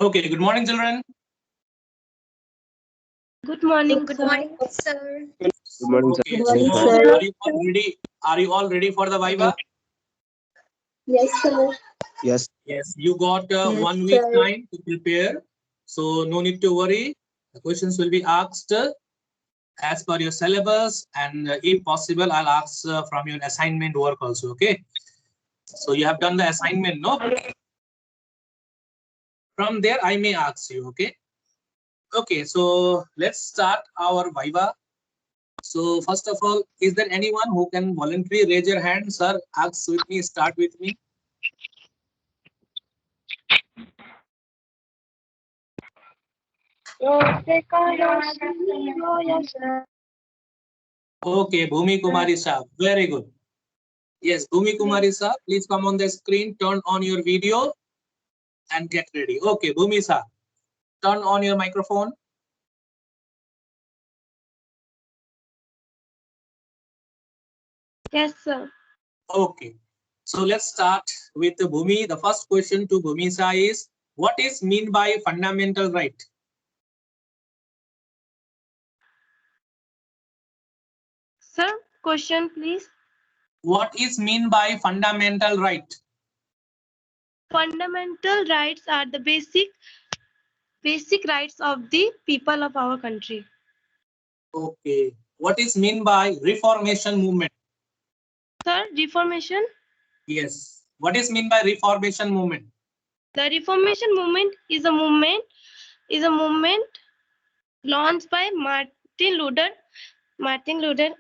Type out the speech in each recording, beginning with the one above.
Okay, good morning, children. Good morning, sir. Good morning, sir. Okay, Good morning, so sir. are you all ready? Are you all ready for the Viva? Yes, sir. Yes. Yes, you got Yes, 1 week sir. time to prepare, so no need to worry. The questions will be asked as per your syllabus, and if possible, I'll ask from your assignment work also. Okay, so you have done the assignment, no? From there, I may ask you. Okay. Okay, so let's start our Viva. So first of all, is there anyone who can voluntarily raise your hand? Sir, ask with me, start with me. Okay, Bhumi Kumari Saab, very good. Yes, Bhumi Kumari Saab, please come on the screen, turn on your video and get ready. Okay, Bhumi Saab, turn on your microphone. Yes, sir. Okay, so let's start with Bhumi. The first question to Bhumi Sa is, what is mean by fundamental right? Sir, question please. What is mean by fundamental right? Fundamental rights are the basic rights of the people of our country. Okay, what is mean by reformation movement? Sir, reformation. Yes, what is mean by reformation movement? The reformation movement is a movement launched by Martin Luther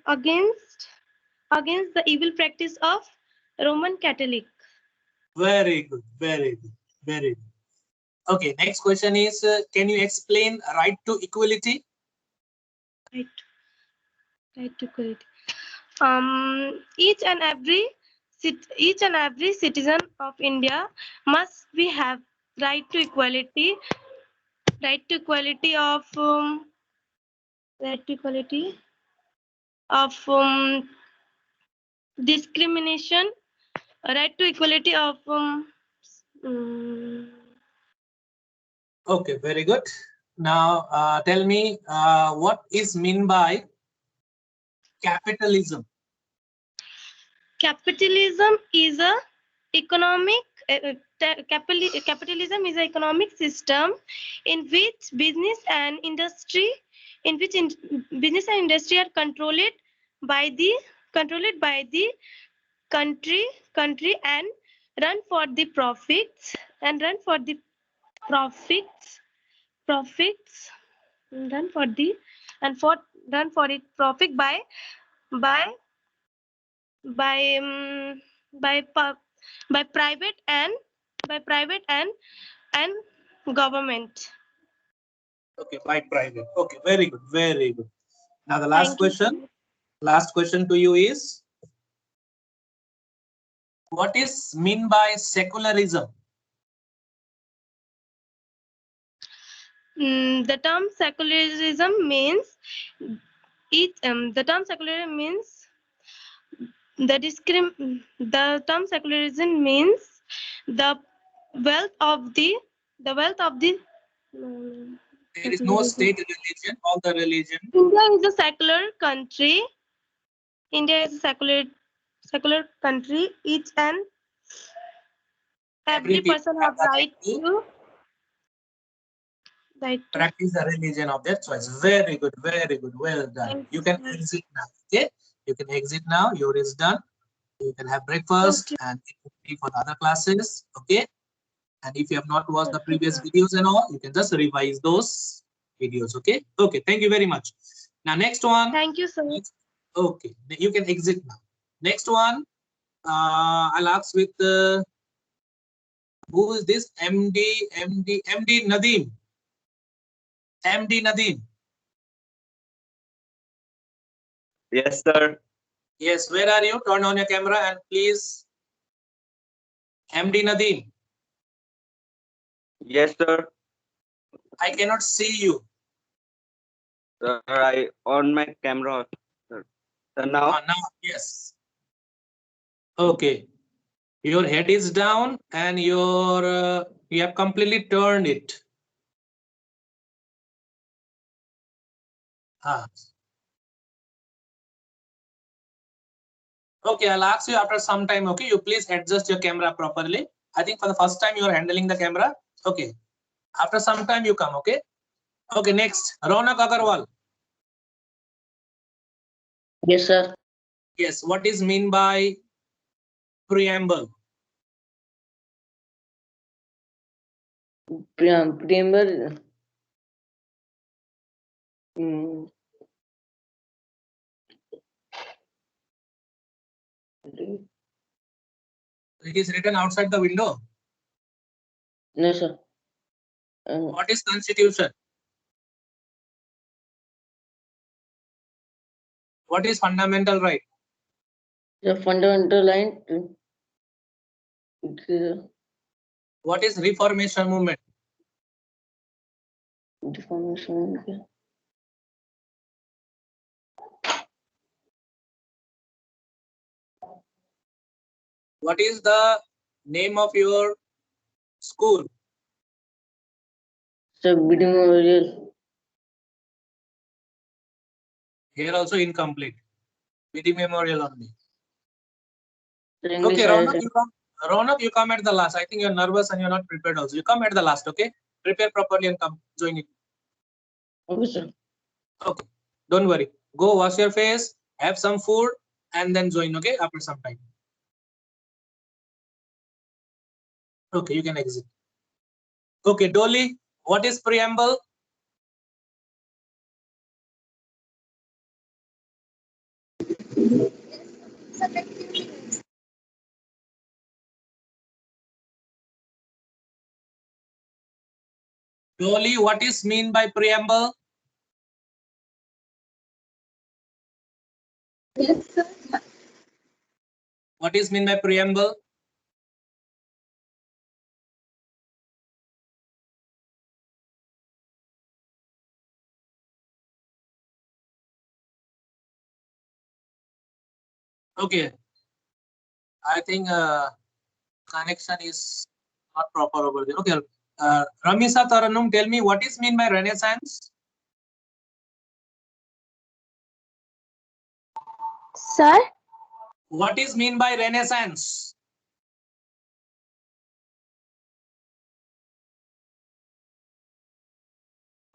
against the evil practice of Roman Catholic. Very good, very good, very good. Okay, next question is, can you explain right to equality? Right to equality. Each and every citizen of India must be have right to equality of discrimination, right to equality of Okay, very good. Now, tell me, what is mean by capitalism? capitalism is a economic capitalism is an economic system in which business and industry are controlled by the country and run for the profits and run for the profits run for the and for run for it profit by by by by private and and government. Okay, by private. Okay, very good, very good. Now, the Thank you. last question to you is, what is mean by secularism? The term secularism means the term secularism means the term secularism means the wealth of the There is no state religion, all the religion. India is a secular country. India is a secular country. Each and every people person have have the right to practice the religion of their choice. Very good, very good. Well done. You can exit now. Okay, you can exit now. Your is done. You can have breakfast and for the other classes. Okay, and if you have not watched the previous videos and all, you can just revise those videos. Okay. Okay. Thank you very much. Now, next one. Thank you, sir. Okay, you can exit now. Next one. I'll ask with who is this? MD Nadeem. MD Nadeem. Yes, sir. Yes, where are you? Turn on your camera and please. MD Nadeem. Yes, sir. I cannot see you. Sir, I on my camera. Sir, now. Now, yes. Okay. Your head is down and you have completely turned it. Okay, I'll ask you after some time. Okay, you please adjust your camera properly. I think for the first time you are handling the camera. Okay, after some time you come. Okay. Okay, next, Ronak Agarwal. Yes, sir. Yes, what is mean by preamble? Preamble. It is written outside the window. No, sir. What is constitution? What is fundamental right? The fundamental line. What is reformation movement? Deformation. What is the name of your school? So, BD Memorial. Here also incomplete. BD Memorial only. English Okay, higher Ronak, you come at the last. I think you're nervous and you're not prepared also. You come at the last, okay? Prepare properly and come join it. Okay, sir. Okay, don't worry. Go wash your face, have some food, and then join, okay? After some time. Okay, you can exit. Okay, Dolly, what is preamble? Dolly, what is mean by preamble? Yes, sir. What is mean by preamble? Okay, I think connection is not proper over there. Okay, Ramisa Taranum, tell me what is mean by Renaissance? Sir, What is mean by Renaissance?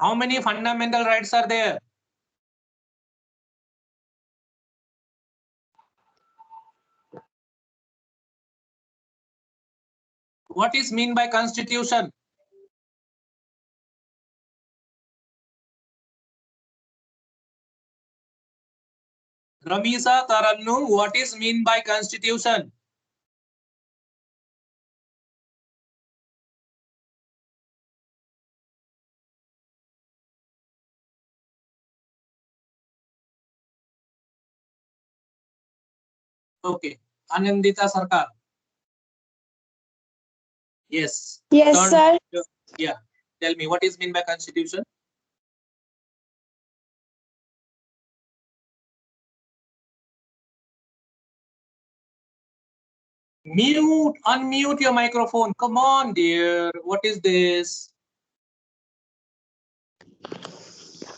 How many fundamental rights are there? What is mean by constitution? Ramisa Tarannum, what is mean by constitution? Okay, Anandita Sarkar. Yes. yes, Turn- sir. Yeah. Tell me what is mean by constitution? Mute, unmute your microphone. Come on, dear. What is this?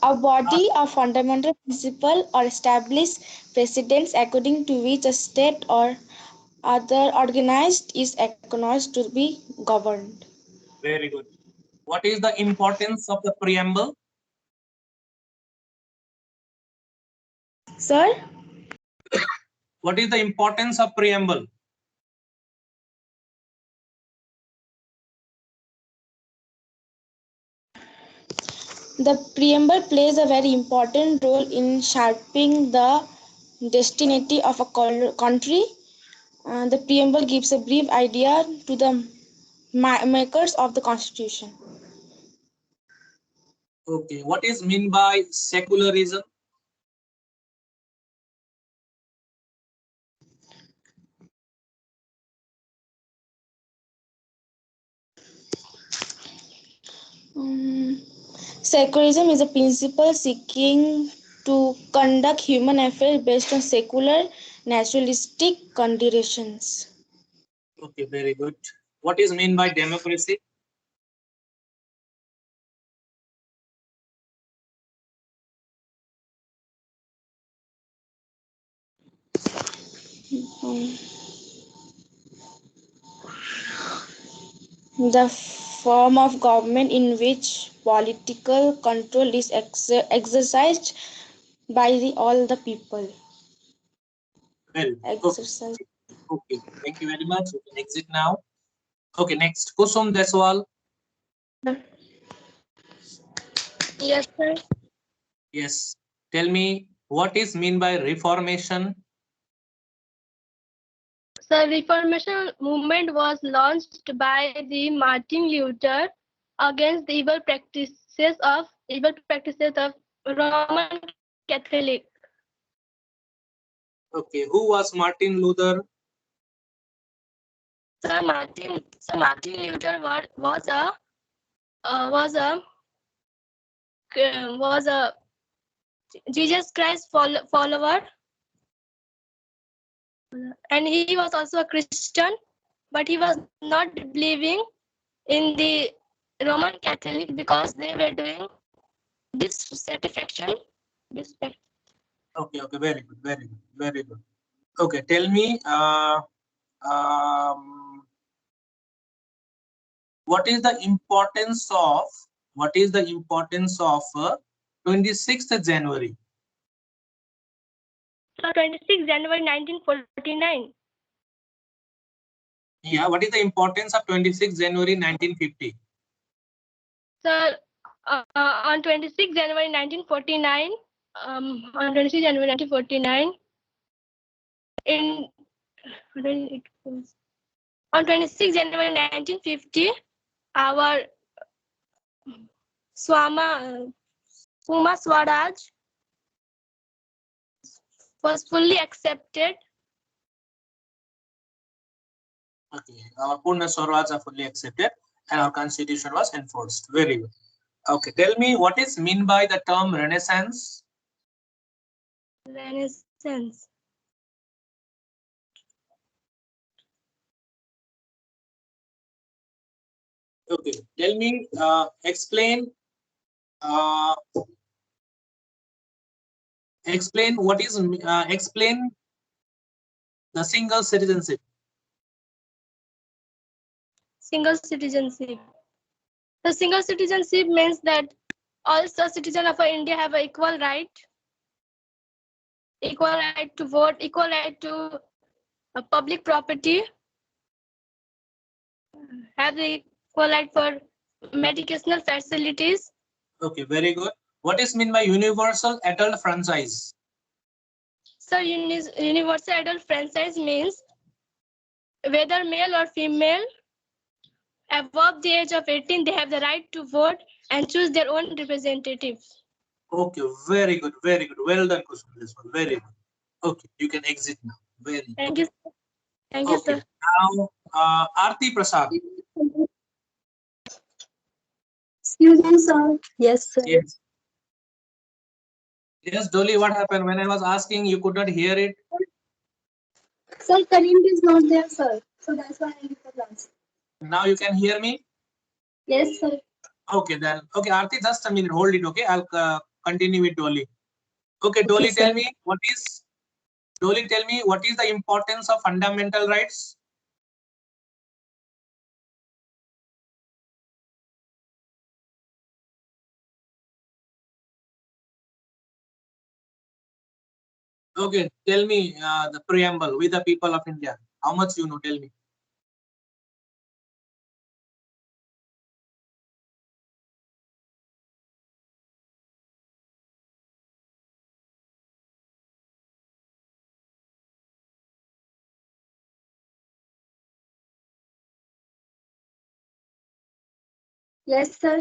A body of fundamental principle or established precedents according to which a state or other organized is acknowledged to be governed. Very good. What is the importance of the preamble? Sir, What is the importance of preamble? the preamble plays a very important role in shaping the destiny of a country. The preamble gives a brief idea to the makers of the constitution. Okay. What is mean by secularism? Secularism is a principle seeking to conduct human affairs based on secular, naturalistic considerations. Okay, very good. What is mean by democracy? The form of government in which political control is exercised by all the people. Well, okay. Exercise. Okay, thank you very much. You can exit now. Okay, next. Kusum Deswal. Yes, sir. Yes. Tell me, what is mean by reformation? The Reformation movement was launched by the Martin Luther against the evil practices of Roman Catholic. Okay, who was Martin Luther? Sir Martin Luther was a Jesus Christ follower, and he was also a Christian, but he was not believing in the Roman Catholic because they were doing dissatisfaction. Okay, okay, very good, very good, very good. Okay, tell me, what is the importance of 26th January? So 26 January 1949. Yeah, what is the importance of 26 January 1950? So on 26 January 1949, on 26 January 1949, on 26 January 1950, our Suma Swaraj was fully accepted. Okay, our Purna Swaraj are fully accepted and our constitution was enforced. Very good. Okay, tell me, what is mean by the term Renaissance? Renaissance. Okay, tell me, explain what is explain the single citizenship. Single citizenship. The single citizenship means that all the citizens of India have an equal right to vote, equal right to public property, have the equal right for medicinal facilities. Okay, very good. What is mean by universal adult franchise? So universal adult franchise means whether male or female above the age of 18, they have the right to vote and choose their own representatives. Okay, very good, very good. Well done, Kusum. This one, very good. Okay, you can exit now. Very good. Thank you. Thank you, Okay, sir. now Aarti Prasad. Excuse me, sir. Yes, sir. Yes. Yes, Dolly, what happened when I was asking? You could not hear it. Sir, Karim is not there, sir. So that's why I leave the class. Now you can hear me. Yes, sir. Okay, then. Okay, Aarti, just a minute. Hold it. Okay, I'll continue with Dolly. Okay, Dolly, sir. tell me what is. Dolly, tell me what is the importance of fundamental rights? Okay, tell me the preamble with the people of India. How much you know? Tell me. Yes, sir.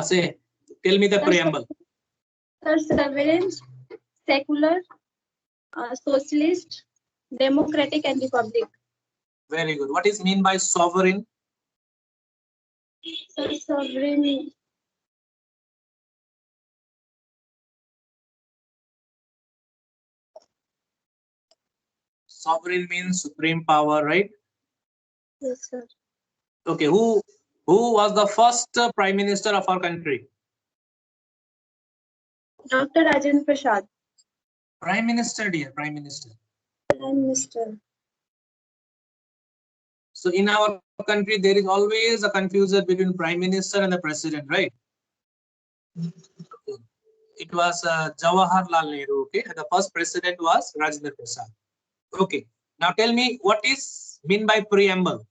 Say. Tell me the Sir, preamble. Sir, sovereign, secular, socialist, democratic, and republic. Very good. What is mean by sovereign? Sir, sovereign. Sovereign means supreme power, right? Yes, sir. Okay, who was the first prime minister of our country? Dr. Rajendra Prasad. Prime minister, dear, prime minister. and Mr. So in our country, there is always a confusion between Prime Minister and the President, right? It was Jawaharlal Nehru, okay? And the first president was Rajendra Prasad. Okay. Now tell me, what is mean by preamble?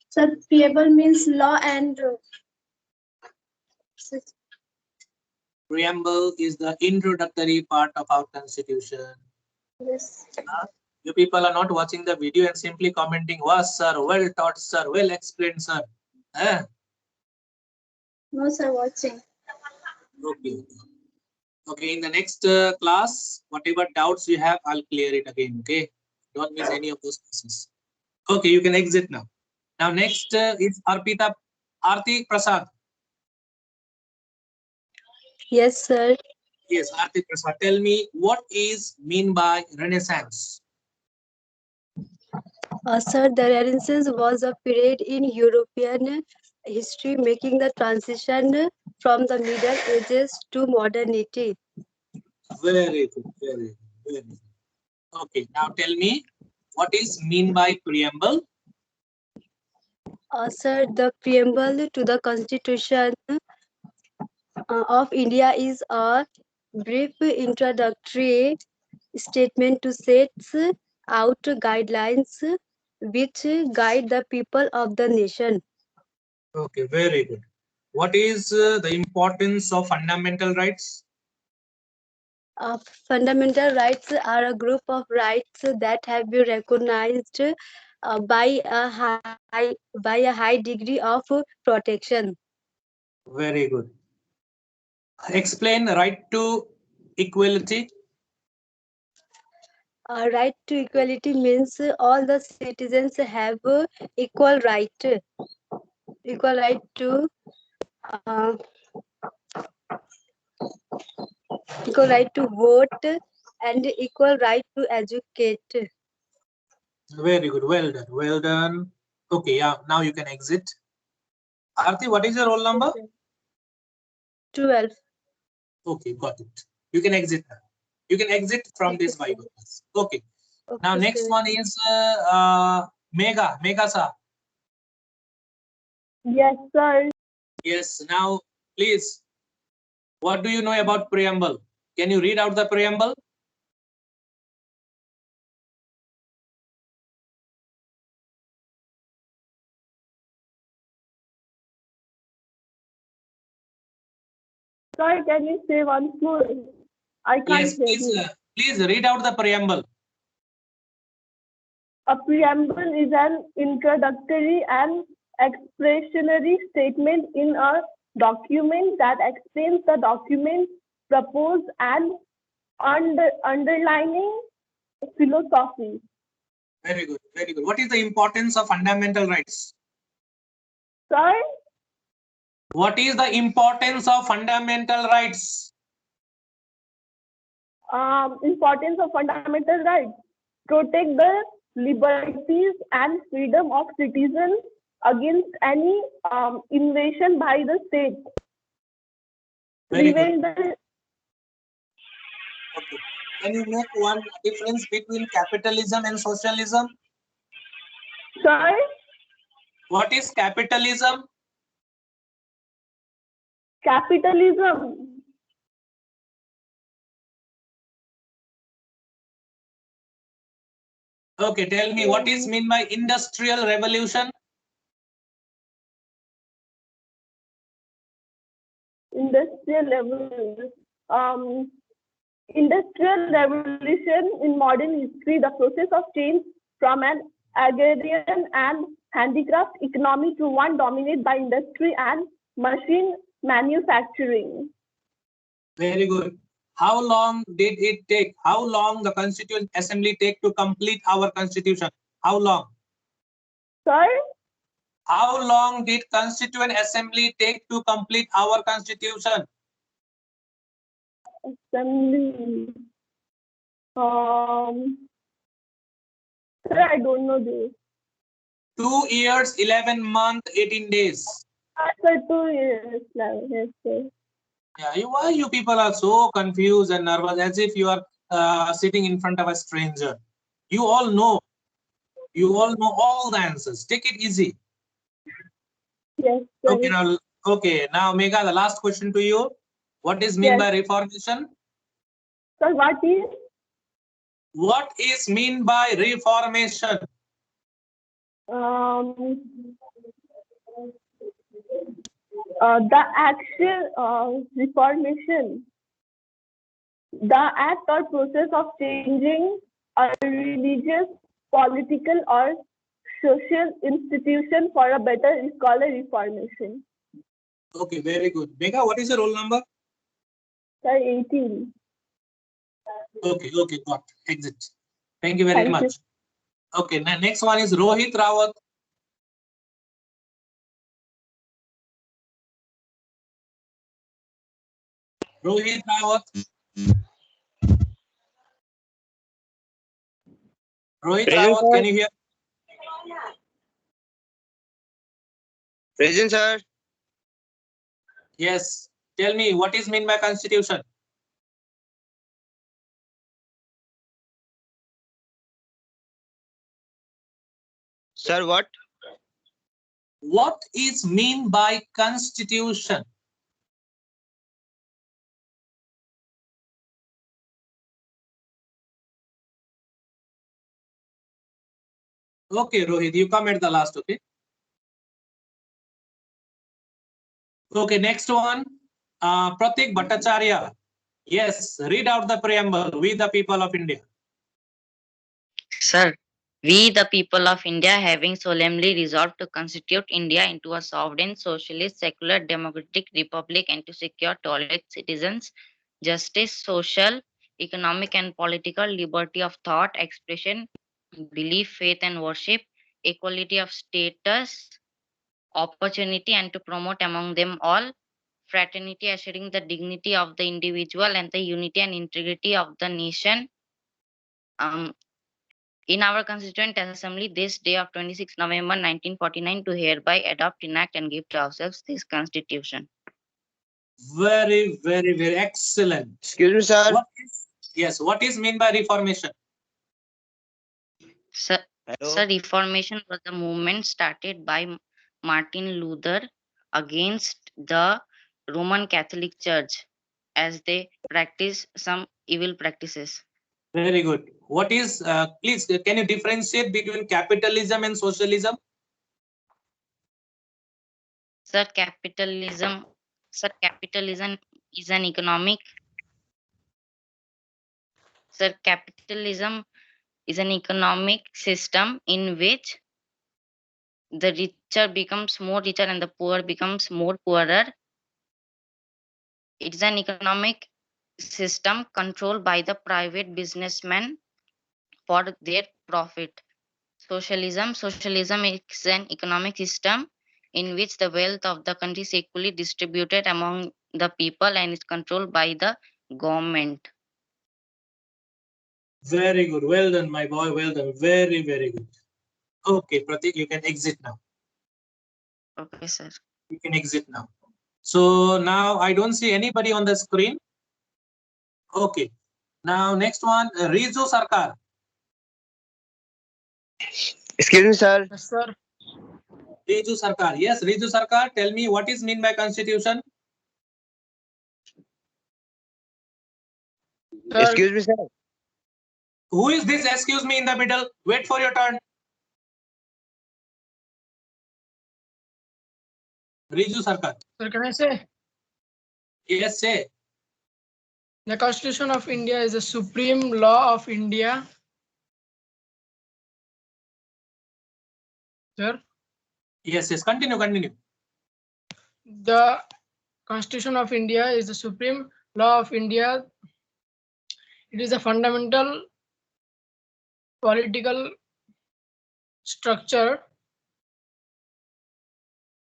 Sir, preamble means law and Preamble is the introductory part of our constitution. yes. You people are not watching the video and simply commenting, was sir, well taught sir, well explained sir. No, sir, watching. Okay. Okay, in the next class, whatever doubts you have, I'll clear it again. Okay, don't miss any of those classes. Okay, you can exit now. Now next is Arti Prasad. Yes, sir. Yes, Arti Prasad. Tell me, what is mean by Renaissance? Sir, the Renaissance was a period in European history making the transition from the Middle Ages to modernity. Very good, very good, very good. Okay, now tell me, what is mean by preamble? Sir, the preamble to the Constitution of India is a brief introductory statement to set out guidelines which guide the people of the nation. Okay, very good. What is the importance of fundamental rights? Fundamental rights are a group of rights that have been recognized by a high degree of protection. Very good. Explain right to equality. Right to equality means all the citizens have equal right to uh, equal right to vote and equal right to educate. Very good. Well done. Well done. Okay, yeah. Now you can exit. Arti, what is your roll number? 12. Okay, got it. You can exit now. You can exit from this Okay, Viber class. Okay. Now Okay, next sir. one is Megha sir. Yes, sir. Yes. Now please, what do you know about preamble? Can you read out the preamble? Sir, can you say once more? I can't Yes, hear please. you. Please read out the preamble. A preamble is an introductory and expressionary statement in a document that explains the document's purpose and underlining philosophy. Very good. Very good. What is the importance of fundamental rights? Sir, What is the importance of fundamental rights? importance of fundamental rights. Protect the liberties and freedom of citizens against any invasion by the state. Very good. Prevent the Okay. Can you make one difference between capitalism and socialism? Sir, What is capitalism? capitalism. Okay, tell me, what is mean by industrial revolution? Industrial revolution. Industrial revolution in modern history, the process of change from an agrarian and handicraft economy to one dominated by industry and machine manufacturing. Very good. How long did it take? How long the Constituent Assembly take to complete our constitution? How long? Sir, How long did Constituent Assembly take to complete our constitution? assembly. Sir, I don't know this. 2 years, 11 months, 18 days. Sir, 2 years. Yes, sir. Yeah, why you people are so confused and nervous, as if you are sitting in front of a stranger. You all know all the answers. Take it easy. Yes, sir. Okay, now Megha, the last question to you. What is mean Yes. by reformation? Sir, what is? What is mean by reformation? The actual reformation, the act or process of changing a religious, political, or social institution for a better is called a reformation. Okay, very good. Megha, what is your roll number? Sir, 18. Okay, got exit. Thank you very Thank you. much. Okay, next one is Rohit Rawat. Rohit Rawat. Rohit Present, Rawat, sir. can you hear? Present, sir. Yes. Tell me, what is mean by constitution? Sir, what? What is mean by constitution? Okay, Rohit, you come at the last, okay? Okay, next one. Pratik Bhattacharya. Yes, read out the preamble. We the people of India. Sir, we the people of India having solemnly resolved to constitute India into a sovereign, socialist, secular, democratic republic and to secure to all its citizens justice, social, economic and political liberty of thought, expression, belief, faith and worship, equality of status, opportunity and to promote among them all fraternity, assuring the dignity of the individual and the unity and integrity of the nation. In our Constituent Assembly, this day of 26 November 1949, to hereby adopt, enact, and give to ourselves this Constitution. Very, very, very excellent. Excuse me, sir. What is mean by reformation? Sir, Hello. Reformation was a movement started by Martin Luther against the Roman Catholic Church as they practice some evil practices. Very good. What is, please, can you differentiate between capitalism and socialism? Sir, capitalism is an economic. Sir, capitalism is an economic system in which the richer becomes more richer and the poor becomes more poorer. It's an economic system controlled by the private businessmen for their profit. Socialism is an economic system in which the wealth of the country is equally distributed among the people and is controlled by the government. Very good. Well done, my boy. Well done. Very, very good. Okay, Pratik, you can exit now. Okay, sir. You can exit now. So now I don't see anybody on the screen. Okay. Now next one, Rizu Sarkar. Excuse me, sir. Yes, sir. Rizu Sarkar. Yes, Rizu Sarkar, tell me what is mean by constitution? Sir, Excuse me, sir. Who is this? Excuse me in the middle. Wait for your turn. Rizu Sarkar. sir, can I say? Yes, say. The Constitution of India is the supreme law of India. Sir, Yes, yes. Continue. the Constitution of India is the supreme law of India. It is a fundamental political structure,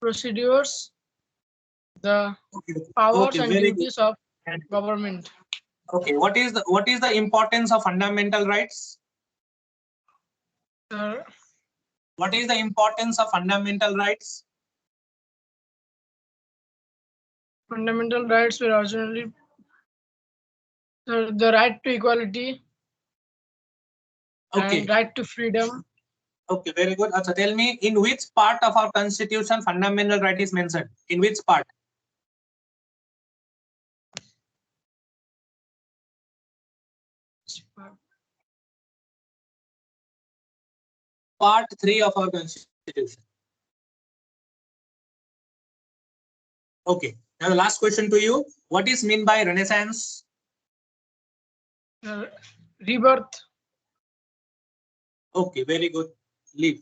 procedures, the Okay. powers Okay, and very good. duties of government. Okay, what is the importance of fundamental rights? Sir, What is the importance of fundamental rights? fundamental rights were originally The right to equality Okay. and right to freedom. Okay, very good. Acha, tell me, in which part of our constitution fundamental right is mentioned? In which part? Part 3 of our constitution. Okay. Now the last question to you. What is mean by Renaissance? Rebirth. Okay, very good. Leave.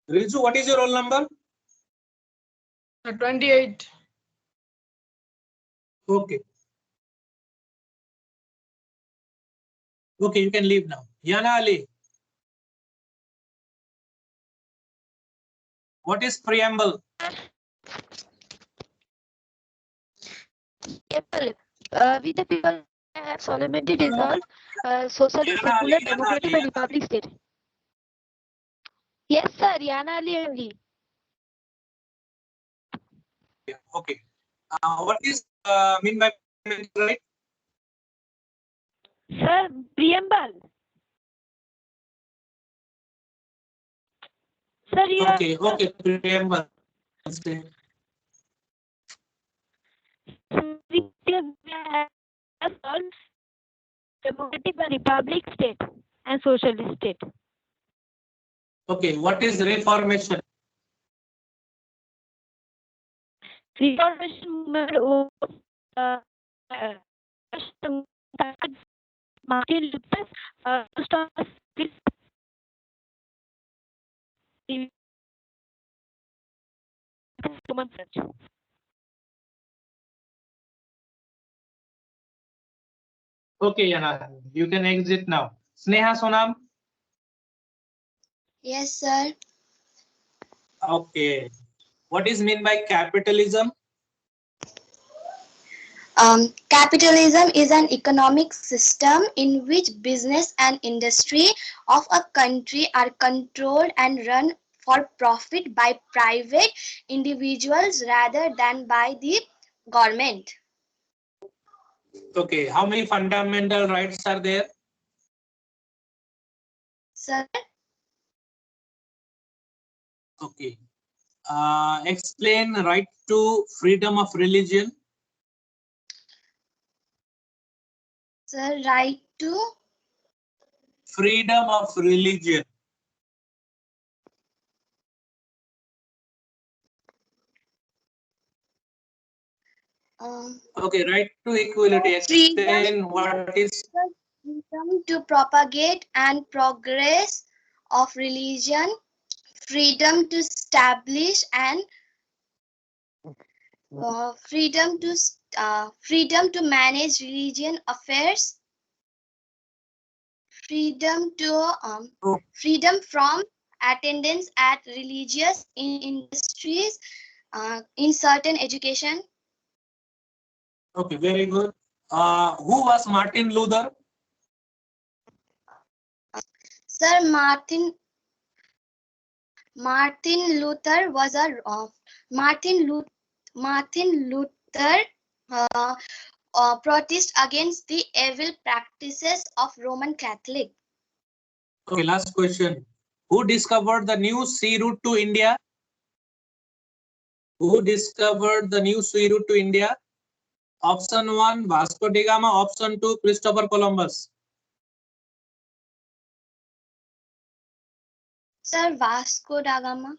Riju, what is your roll number? 28. Okay. Okay, you can leave now. Yana Ali. What is preamble? We the people have solemnly dissolved socialist, Yana Ali, secular, Yana democratic, Ali, and republic state. Yes, sir. Yana Ali only. Okay. What is mean by right? Sir, preamble. Sir, you Okay, okay, preamble. have democratic and republic state and socialist state. Okay, what is reformation? Reformation movement Martin Luther Human Rights. Okay, Yana, you can exit now. Sneha Sonam. Yes, sir. Okay. What is mean by capitalism? Capitalism is an economic system in which business and industry of a country are controlled and run for profit by private individuals rather than by the government. Okay, how many fundamental rights are there? Sir, Okay. Explain right to freedom of religion. sir, right to Freedom of religion. Okay, right to equality. Explain what is freedom to propagate and progress of religion, freedom to establish and freedom to manage religion affairs, freedom to freedom from attendance at religious industries in certain education. okay, very good. Who was Martin Luther? Sir, Martin Luther was a Martin Luther protest against the evil practices of Roman Catholic. Okay, last question. Who discovered the new sea route to India? Who discovered the new sea route to India? Option 1, Vasco da Gama. Option 2, Christopher Columbus. Sir, Vasco da Gama.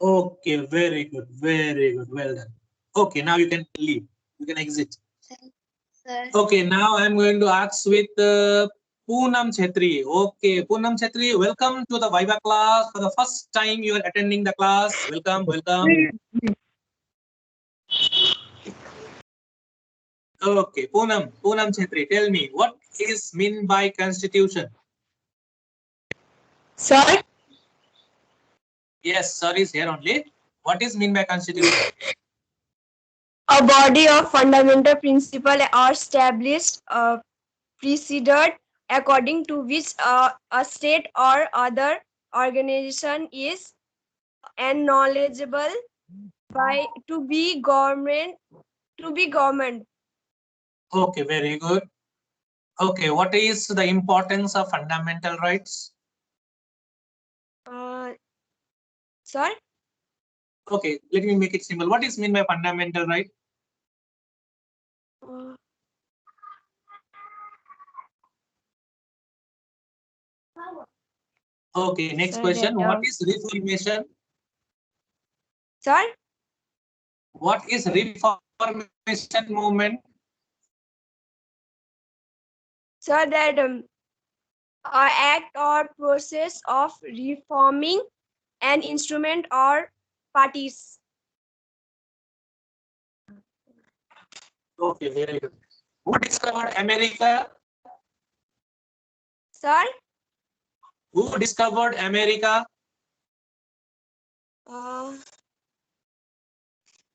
Okay, very good, very good. Well done. Okay, now you can leave. You can exit. Sir. Okay, now I'm going to ask with Poonam Chhetri. Okay, Poonam Chhetri, welcome to the Viva class. For the first time you are attending the class. Welcome, welcome. Okay, Poonam Chhetri, tell me, what is mean by constitution? Sir, Yes, sir is here only. What is mean by constitution? a body of fundamental principles are established, preceded, according to which a state or other organization is acknowledgeable by to be government. Okay, very good. Okay, what is the importance of fundamental rights? Sir, Okay, let me make it simple. What is mean by fundamental right? Okay, next Sir, question. that, What is reformation? sir, What is reformation movement? sir, that act or process of reforming an instrument or parties. Okay, very good. Who discovered America? Sir, Who discovered America?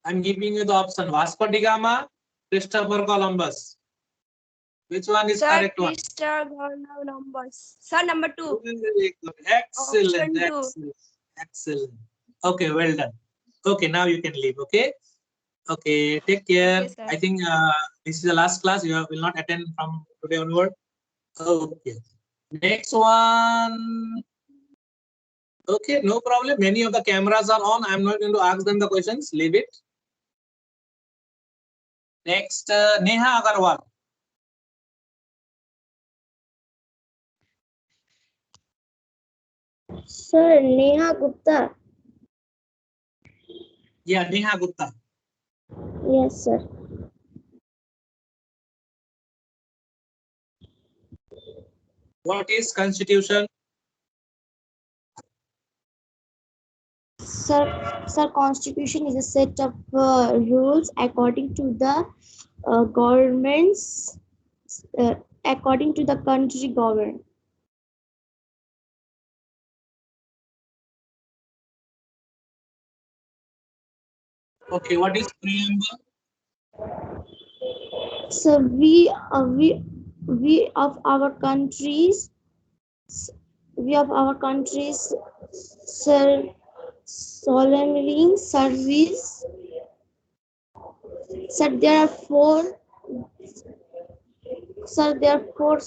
I'm giving you the option: Vasco da Gama, Christopher Columbus. Which one is sir, correct one? Christopher Columbus. Sir, number 2. Very good. Excellent. Option 2. Excellent. Excellent. Okay, well done. Okay, now you can leave. Okay. Okay, take care. Okay, sir. I think this is the last class. You will not attend from today onward. Okay. Next one. Okay, no problem. Many of the cameras are on. I'm not going to ask them the questions. Leave it. Next, Neha Agarwal. Sir, Neha Gupta. Yeah, Neha Gupta. Yes, sir. What is constitution? Sir, constitution is a set of rules according to the governments, according to the country government. Okay, what is preamble? So we of our countries, sir, solemnly service. Sir, there are four. Sir, there are four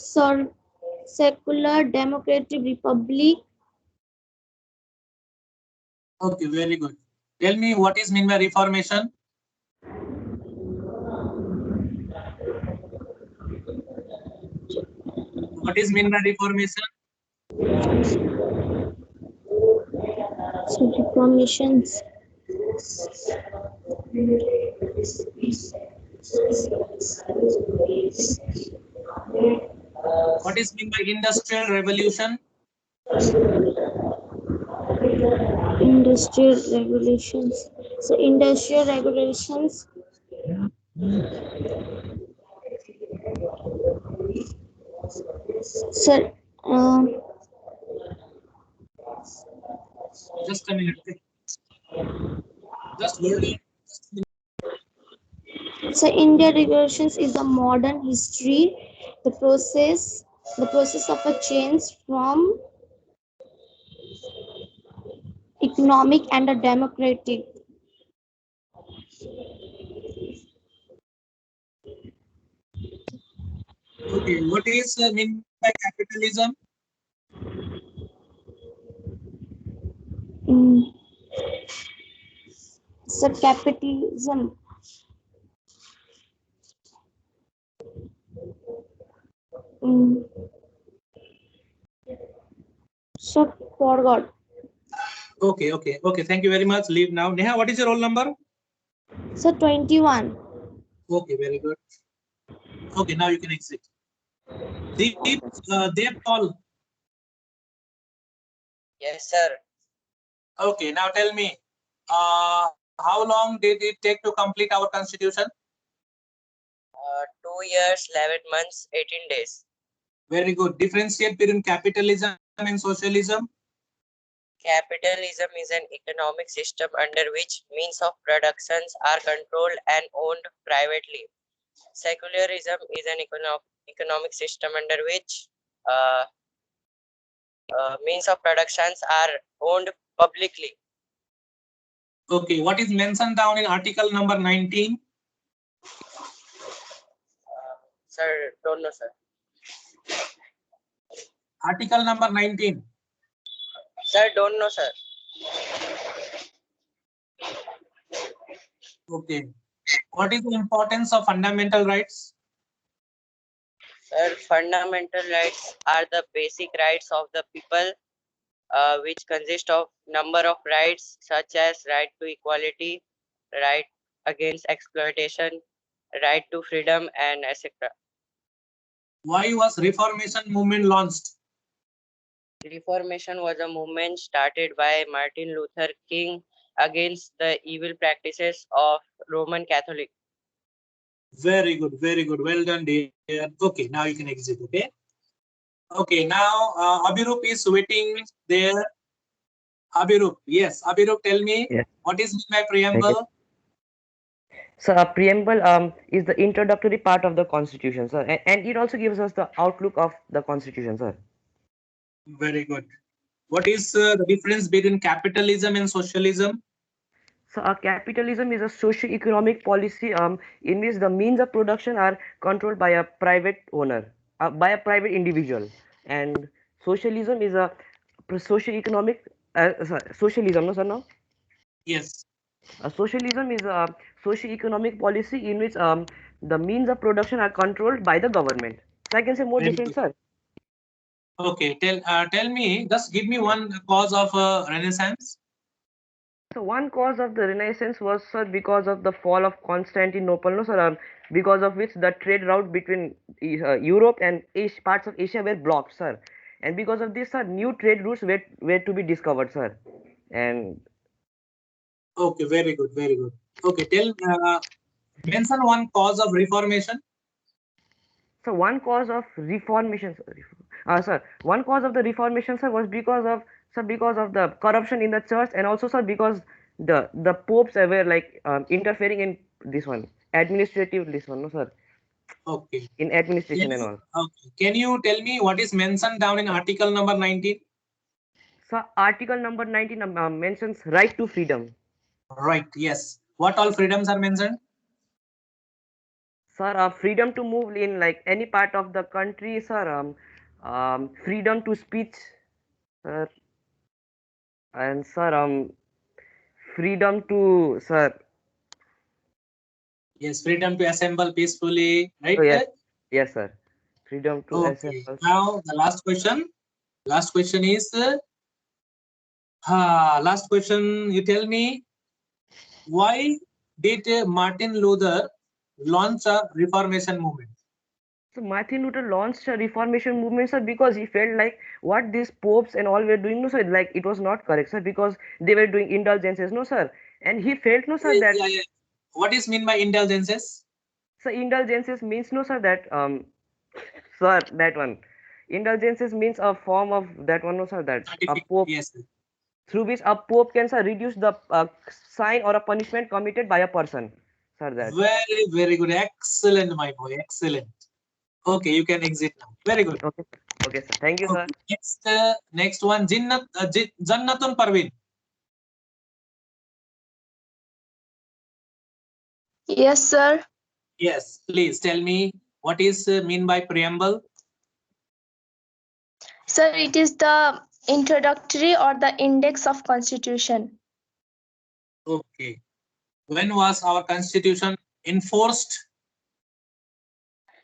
secular democratic republic. Okay, very good. Tell me what is mean by reformation? What is mean by reformation? So reformations. What is mean by industrial revolution? Industrial regulations. So industrial regulations. Sir, Just a minute. Just hold on. so India regulations is a modern history, the process of a change from economic and a democratic. Okay, what is mean by capitalism? So capitalism. So forgot. Okay, okay, okay. Thank you very much. Leave now. Neha, what is your roll number? So 21. Okay, very good. Okay, now you can exit. Dev Paul. Yes, sir. Okay, now tell me, how long did it take to complete our constitution? 2 years, 11 months, 18 days. Very good. Differentiate between capitalism and socialism. Capitalism is an economic system under which means of productions are controlled and owned privately. Secularism is an economic system under which means of productions are owned publicly. Okay, what is mentioned down in article number 19? Sir, don't know, sir. Article number 19. Sir, don't know, sir. Okay. What is the importance of fundamental rights? Sir, fundamental rights are the basic rights of the people, which consist of number of rights such as right to equality, right against exploitation, right to freedom, and etc. Why was Reformation movement launched? Reformation was a movement started by Martin Luther King against the evil practices of Roman Catholic. Very good, very good. Well done, dear. Okay, now you can exit. Okay. Okay, now Abhirup is waiting there. Abhirup, yes, Abhirup, tell me Yes. what is my preamble? So a preamble is the introductory part of the constitution, sir, and it also gives us the outlook of the constitution, sir. Very good. What is the difference between capitalism and socialism? So capitalism is a socio-economic policy in which the means of production are controlled by a private owner, by a private individual, and socialism is a socio-economic socialism, no sir, no? Yes. Socialism is a socio-economic policy in which the means of production are controlled by the government. So I can say more Very different, good. sir. Okay, tell me, just give me one cause of Renaissance. So one cause of the Renaissance was, sir, because of the fall of Constantinople, no, sir, because of which the trade route between Europe and parts of Asia were blocked, sir, and because of this, sir, new trade routes were to be discovered, sir, and. Okay, very good, very good. Okay, mention one cause of Reformation. So one cause of Reformation, sir, one cause of the Reformation, sir, was because of the corruption in the church, and also, sir, because the popes were like interfering in this one administrative this one, no, sir. Okay. In administration and all. Okay. Can you tell me what is mentioned down in article number 19? So article number 19 mentions right to freedom. Right. Yes. What all freedoms are mentioned? Sir, freedom to move in like any part of the country, sir. Freedom to speech, sir. And sir, freedom to, sir. Yes, freedom to assemble peacefully, right? Oh, yes, yes, sir. Freedom to Okay. assemble. Now the last question. Last question is, last question. You tell me, why did Martin Luther launch a Reformation movement? So Martin Luther launched a Reformation movement, sir, because he felt like what these popes and all were doing, no, sir, like it was not correct, sir, because they were doing indulgences, no, sir, and he felt, no, sir, that. Yeah. What is mean by indulgences? So indulgences means, no, sir, that sir, that one. Indulgences means a form of that one, no, sir, that a pope. Yes. Through which a pope can, sir, reduce the sign or a punishment committed by a person, sir. That. Very, very good. Excellent, my boy. Excellent. Okay, you can exit now. Very good. Okay. Okay, sir. Thank you, sir. Next one, Jannatun Parveen. Yes, sir. Yes, please tell me what is mean by preamble? Sir, it is the introductory or the index of constitution. Okay. When was our constitution enforced?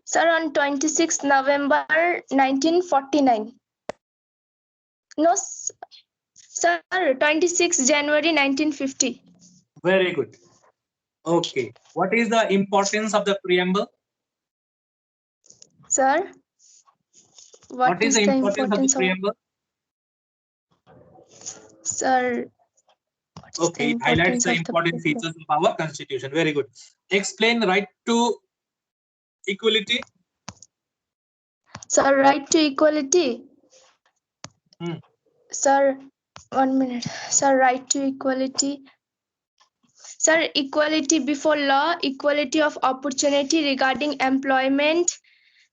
Sir, on 26 November 1949. No, sir, 26 January 1950. Very good. Okay. What is the importance of the preamble? Sir, what is the importance of the preamble? Sir, okay, it highlights the important features of our constitution. Very good. Explain right to equality. Sir, right to equality. Sir, 1 minute. Sir, right to equality. Sir, equality before law, equality of opportunity regarding employment,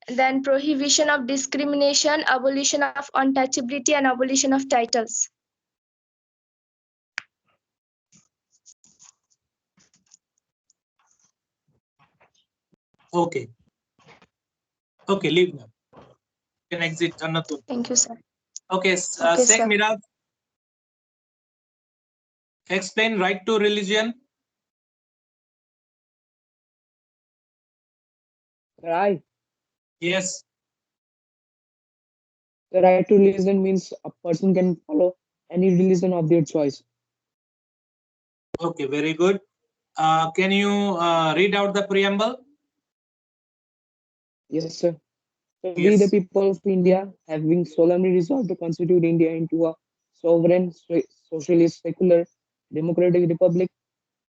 then prohibition of discrimination, abolition of untouchability, and abolition of titles. Okay. Okay, leave now. You can exit, Annatun. Thank you, sir. Okay, Okay, Sheikh sir. Miraj. Explain right to religion. Right. Yes. The right to religion means a person can follow any religion of their choice. Okay, very good. Can you read out the preamble? Yes, sir. So we, Yes. the people of India, having solemnly resolved to constitute India into a sovereign, socialist, secular, democratic republic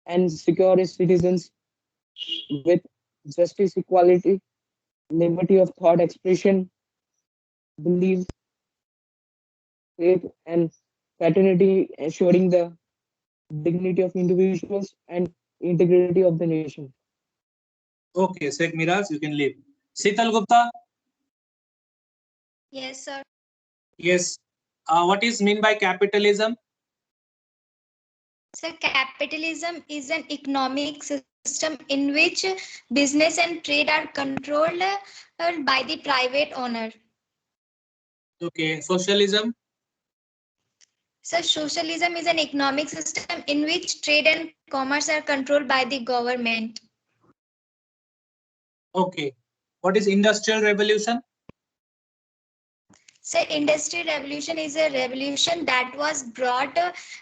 and secure its citizens with justice, equality, liberty of thought expression, belief, faith, and fraternity, ensuring the dignity of individuals and integrity of the nation. Okay, Sheikh Miraj, you can leave. Sital Gupta. Yes, sir. Yes. What is mean by capitalism? So capitalism is an economic system in which business and trade are controlled by the private owner. Okay, socialism. So socialism is an economic system in which trade and commerce are controlled by the government. Okay. What is industrial revolution? So industrial revolution is a revolution that was brought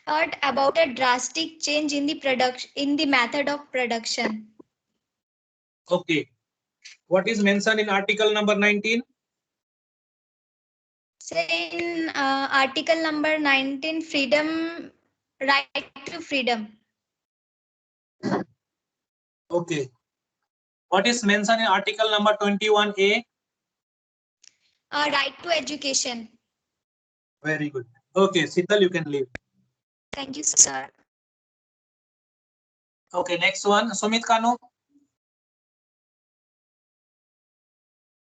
about a drastic change in the method of production. Okay. What is mentioned in article number 19? So in article number 19, freedom, right to freedom. Okay. What is mentioned in article number 21A? Right to education. Very good. Okay, Sital, you can leave. Thank you, sir. Okay, next one, Sumit Kanu.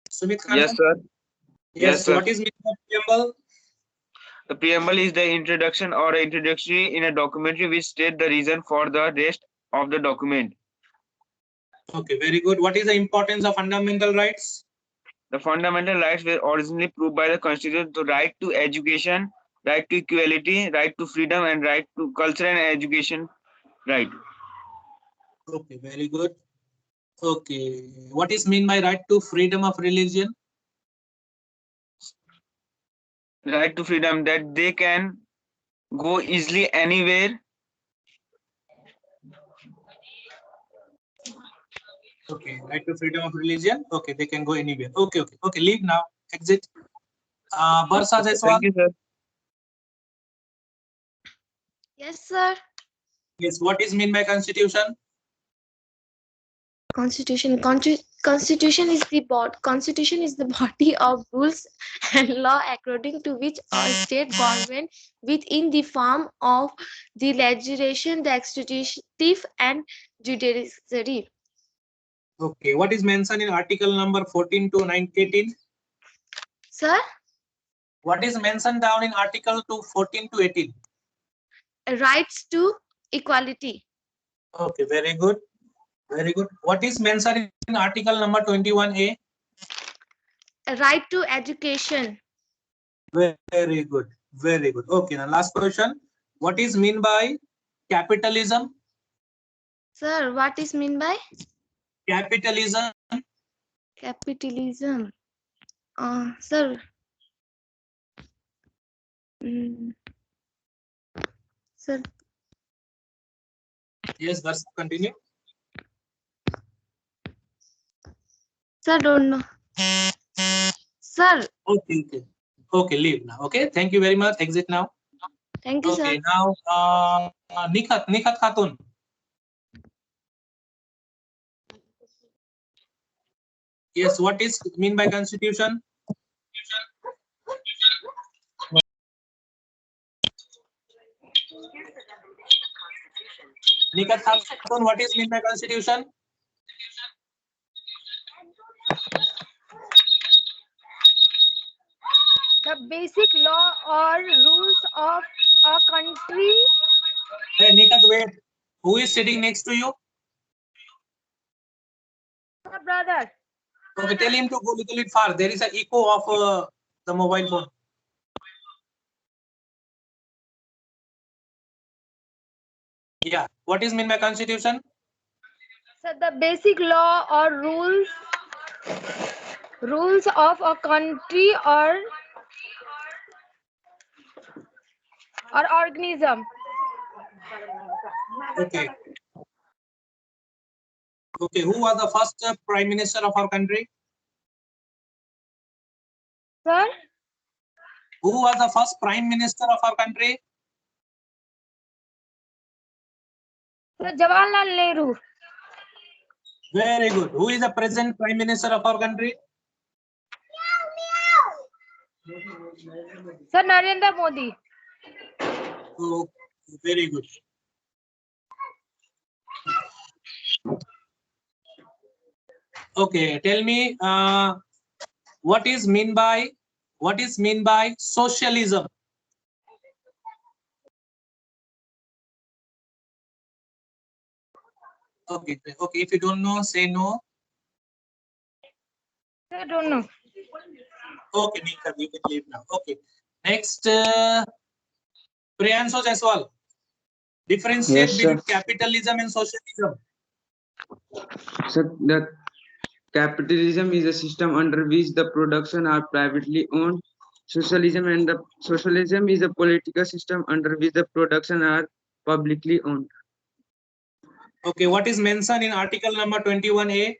Sumit Kanu. Yes, sir. Yes, sir. what is mean by preamble? The preamble is the introduction or introductory in a documentary which state the reason for the rest of the document. Okay, very good. What is the importance of fundamental rights? The fundamental rights were originally proved by the Constitution: the right to education, right to equality, right to freedom, and right to culture and education. Right. Okay, very good. Okay, what is mean by right to freedom of religion? Right to freedom, that they can go easily anywhere. Okay, right to freedom of religion. Okay, they can go anywhere. Okay, okay, okay. Leave now. Exit. Barsa Jaiswal. Thank you, sir. Yes, sir. Yes, what is mean by constitution? Constitution is the body of rules and law according to which a state government within the form of the legislation, the executive and judiciary. Okay, what is mentioned in article number 14 to 18? Sir, What is mentioned down in article 14 to 18? rights to equality. Okay, very good. Very good. What is mentioned in article number 21A? Right to education. Very good. Very good. Okay, now last question. What is mean by capitalism? Sir, what is mean by Capitalism. capitalism? Sir. Sir. Yes, let's continue. Sir, don't know. Sir. Okay, okay. Okay, leave now. Okay, thank you very much. Exit now. Thank you, Okay, sir. now Nikhat Khatun. Yes, what is mean by constitution? Nikhat Khatun, what is mean by constitution? The basic law or rules of a country. Hey, Nikhat, wait. Who is sitting next to you? The brother. Okay, tell him to go little bit far. There is an echo of the mobile phone. Yeah. What is mean by constitution? So the basic law or rules of a country or organism. Okay. Okay. Who was the first prime minister of our country? Sir, Who was the first prime minister of our country? Sir Jawaharlal Nehru. Very good. Who is the present prime minister of our country? Sir Narendra Modi. Oh, very good. Okay, tell me what is mean by socialism? Okay, okay. If you don't know, say no. I don't know. Okay, Nikar, you can leave now. Okay. Next, Priyanshu Jaiswal. Differentiate Yes, sir. between capitalism and socialism. So the capitalism is a system under which the production are privately owned. Socialism is a political system under which the production are publicly owned. Okay, what is mentioned in article number 21A?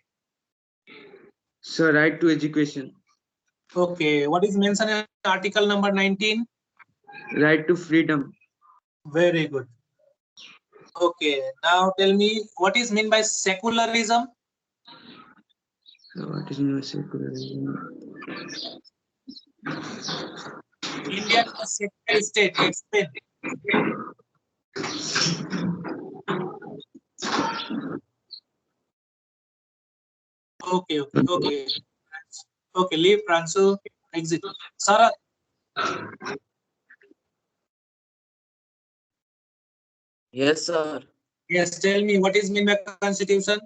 So right to education. Okay, what is mentioned in article number 19? Right to freedom. Very good. Okay, now tell me what is meant by secularism? So what is meant by secularism? India is a secular state. Explain. Okay, okay, okay. Okay, leave Pransu, exit. Sarah. Yes, sir. Yes, tell me what is mean by constitution?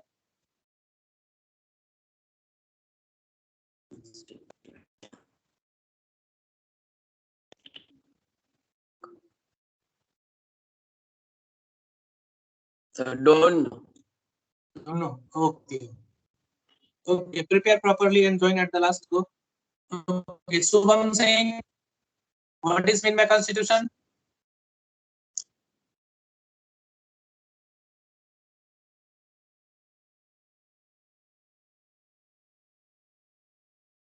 Sir, don't know. No. Okay. Okay, prepare properly and join at the last go. Okay, Subham saying what is mean by constitution?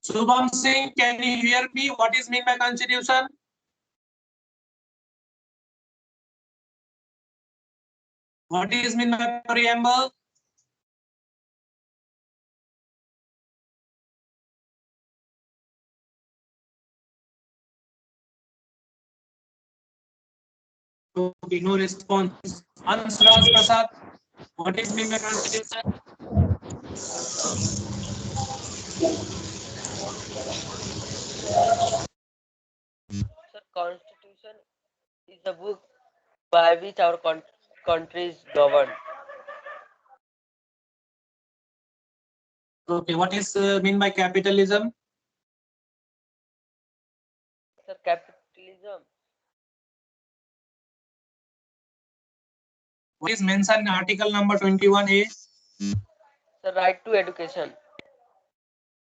Subham Singh, can you hear me? What is mean by constitution? What is mean by preamble? Okay, no response. Ansraj Prasad, what is mean by constitution? Sir, Constitution is the book by which our country is governed. Okay, what is mean by capitalism? Sir, capitalism. What is mentioned in article number 21A? Sir, right to education.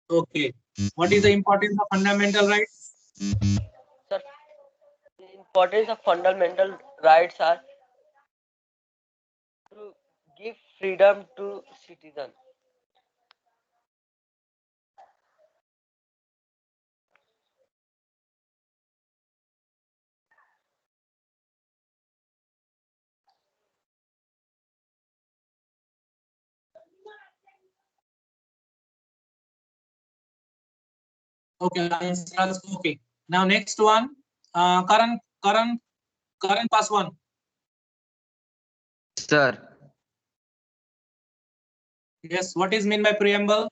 Okay. What is the importance of fundamental rights? Sir, the importance of fundamental rights are to give freedom to citizens. Okay, Ansraj, okay. Now next one, Karan Paswan. Sir. Yes, what is mean by preamble?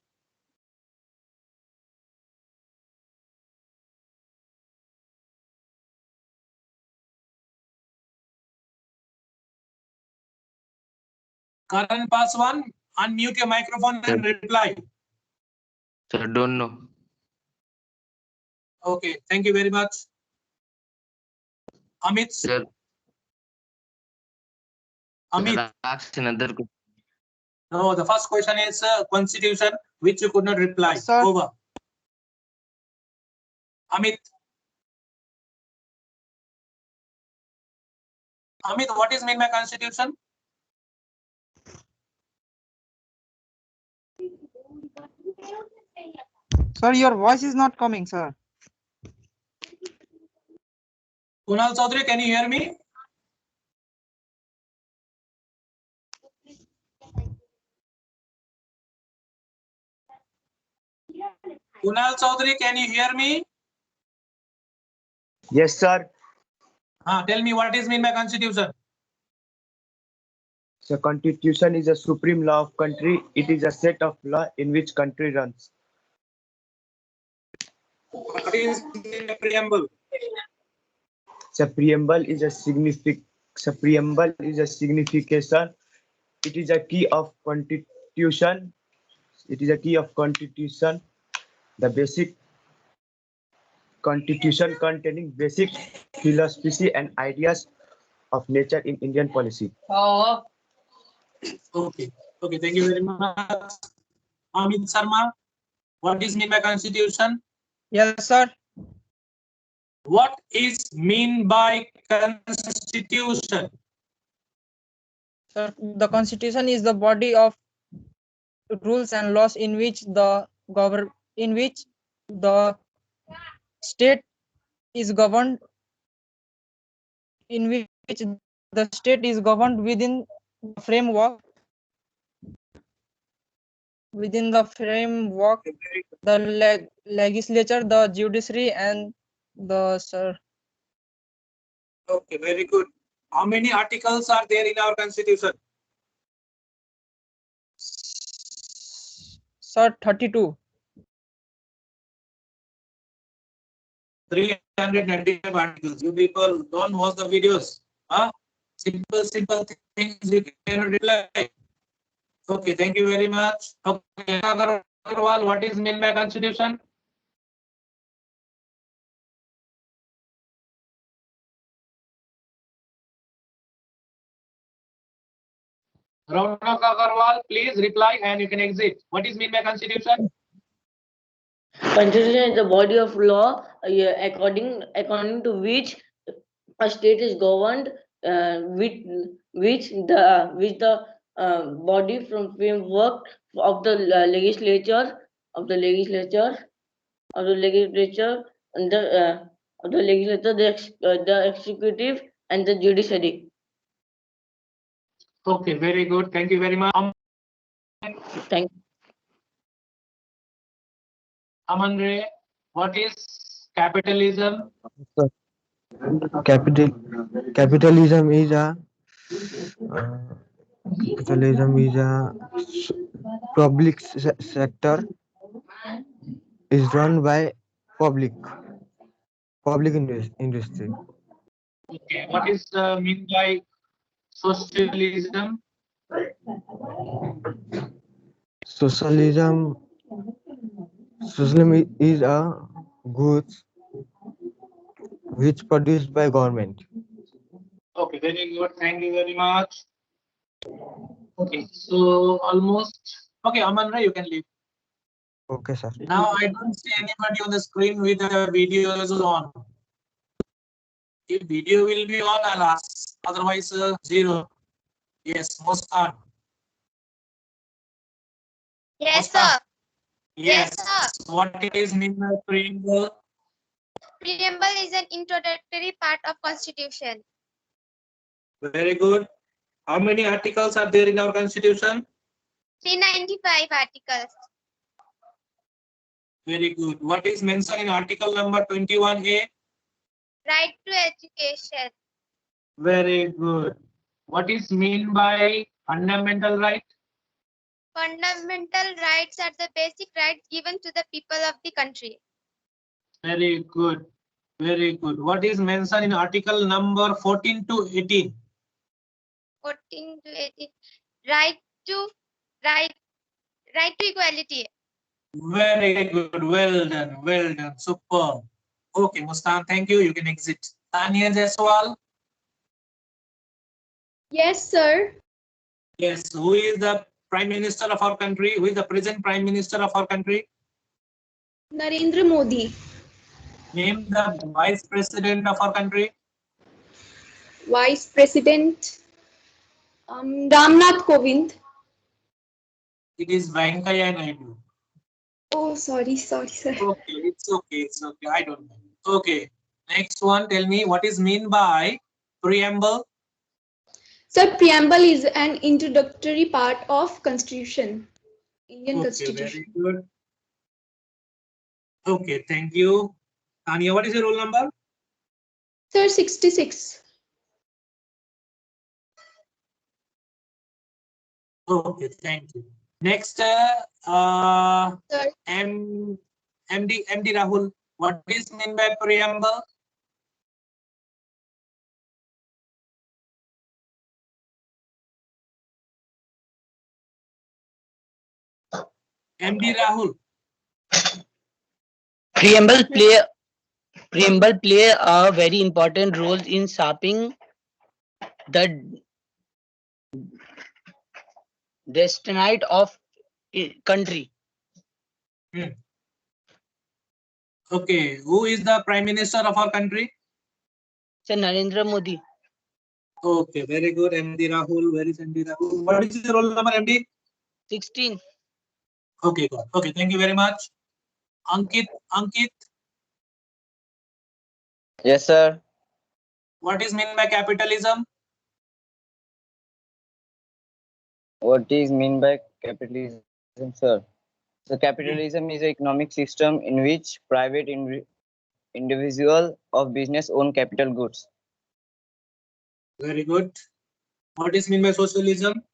Karan Paswan, unmute your microphone and reply. Sir, don't know. Okay, thank you very much. Amit. Sir, Amit. sir, ask another question. No, the first question is constitution, which you could not reply. Sir. Over. Amit. Amit, what is mean by constitution? Sir, your voice is not coming, sir. Kunal Chaudhary, can you hear me? Kunal Chaudhary, can you hear me? Yes, sir. Tell me what is mean by constitution? So constitution is a supreme law of country. It is a set of law in which country runs. What is the preamble? So preamble is a signification. It is a key of constitution. It is a key of constitution. The basic constitution containing basic philosophy and ideas of nature in Indian policy. Okay. Okay, thank you very much. Amit Sharma, what is mean by constitution? Yes, sir. What is mean by constitution? Sir, the constitution is the body of rules and laws in which the state is governed, within the framework the legislature, the judiciary, and the sir. Okay, very good. How many articles are there in our constitution? Sir, 32. 395 articles. You people don't watch the videos. Simple things you can reply. Okay, thank you very much. Okay, Agarwal, what is mean by constitution? Raunak Agarwal, please reply and you can exit. What is mean by constitution? Constitution is the body of law according to which a state is governed, which the body from framework of the legislature and the executive and the judiciary. Okay, very good. Thank you very much. Thank you. Aman Ray, what is capitalism? Capitalism is a public sector is run by public industry. Okay, what is mean by socialism? Socialism is a goods which produced by government. Okay, very good. Thank you very much. Okay, so almost. Okay, Aman Ray, you can leave. Okay, sir. Now I don't see anybody on the screen with the videos on. If video will be on, I'll ask. Otherwise, 0. Yes, Muskan. Yes, sir. Yes. What is mean by preamble? Preamble is an introductory part of Constitution. Very good. How many articles are there in our constitution? 395 articles. Very good. What is mentioned in article number 21A? Right to education. Very good. What is mean by fundamental right? Fundamental rights are the basic rights given to the people of the country. Very good. Very good. What is mentioned in article number 14 to 18? 14 to 18. Right to equality. Very good. Well done. Well done. Superb. Okay, Muskan, thank you. You can exit. Tanya Jaiswal. Yes, sir. Yes. Who is the Prime Minister of our country? Who is the present Prime Minister of our country? Narendra Modi. Name the Vice President of our country. Vice President Ramnath Kovind. It is Venkaiah Naidu. Oh, sorry, sir. Okay, it's okay. It's okay. I don't know. Okay. Next one. Tell me what is mean by preamble. Sir, preamble is an introductory part of Constitution, Indian Okay, Constitution. very good. Okay, thank you. Tanya, what is your roll number? Sir, 66. Okay, thank you. Next, MD Rahul. What is mean by preamble? MD Rahul. Preamble play a very important role in shaping the destiny of a country. Okay, who is the Prime Minister of our country? Sir Narendra Modi. Okay, very good, MD Rahul. Where is MD Rahul? What is your roll number, MD? 16. Okay, good. Okay, thank you very much. Ankit. Yes, sir. What is mean by capitalism? What is mean by capitalism, sir? So capitalism is an economic system in which private individual of business own capital goods. Very good. What is mean by socialism?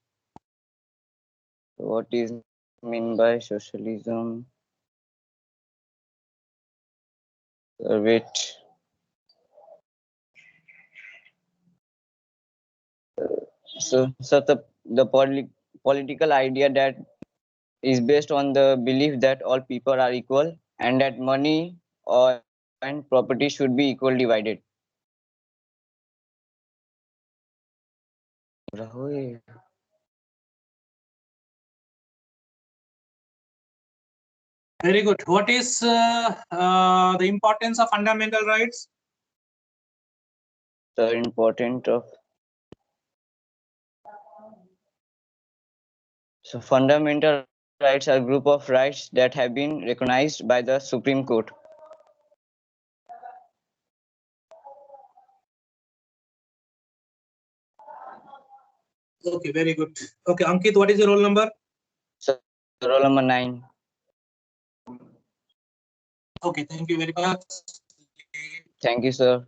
What is mean by socialism? Wait. So the political idea that is based on the belief that all people are equal and that money and property should be equal divided. Rahul. Very good. What is the importance of fundamental rights? The important of fundamental rights are a group of rights that have been recognized by the Supreme Court. Okay, very good. Okay, Ankit, what is your roll number? So, roll number 9. Okay, thank you very much. Thank you, sir.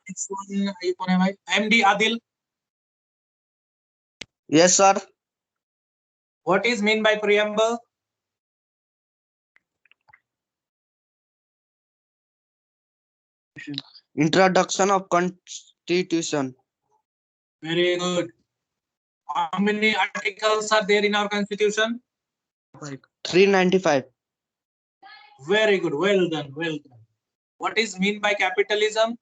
Next one, MD Adil. Yes, sir. What is mean by preamble? Introduction of Constitution. Very good. How many articles are there in our Constitution? 395. Very good. Well done. Well done. What is mean by capitalism?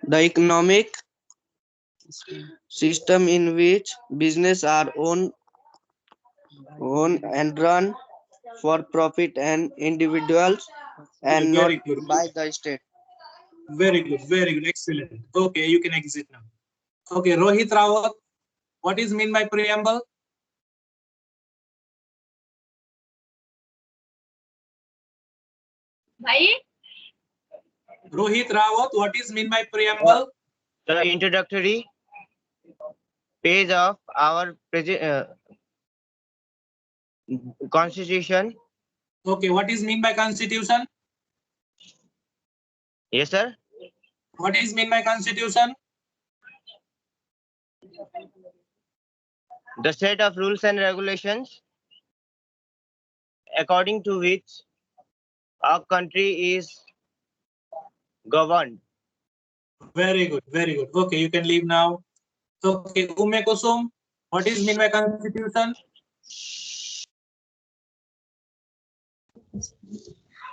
The economic system in which business are owned and run for profit and individuals and not Very good. by the state. Very good. Very good. Excellent. Okay, you can exit now. Okay, Rohit Rawat. What is mean by preamble? Rohit Rawat, what is mean by preamble? The introductory page of our Constitution. Okay, what is mean by Constitution? Yes, sir. What is mean by Constitution? The set of rules and regulations according to which our country is governed. Very good, very good. Okay, you can leave now. Okay, Ume Kusum, what is mean by constitution?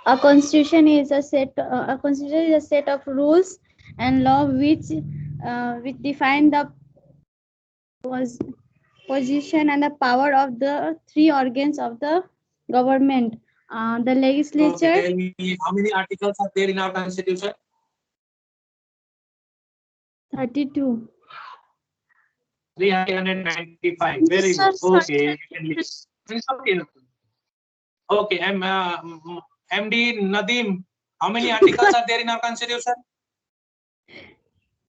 A constitution is a set of rules and law which define the position and the power of the three organs of the government. The legislature. Okay, tell me how many articles are there in our constitution? 32. 395. Very good. Okay, you can leave. It's okay. Okay, MD Nadim, how many articles are there in our constitution?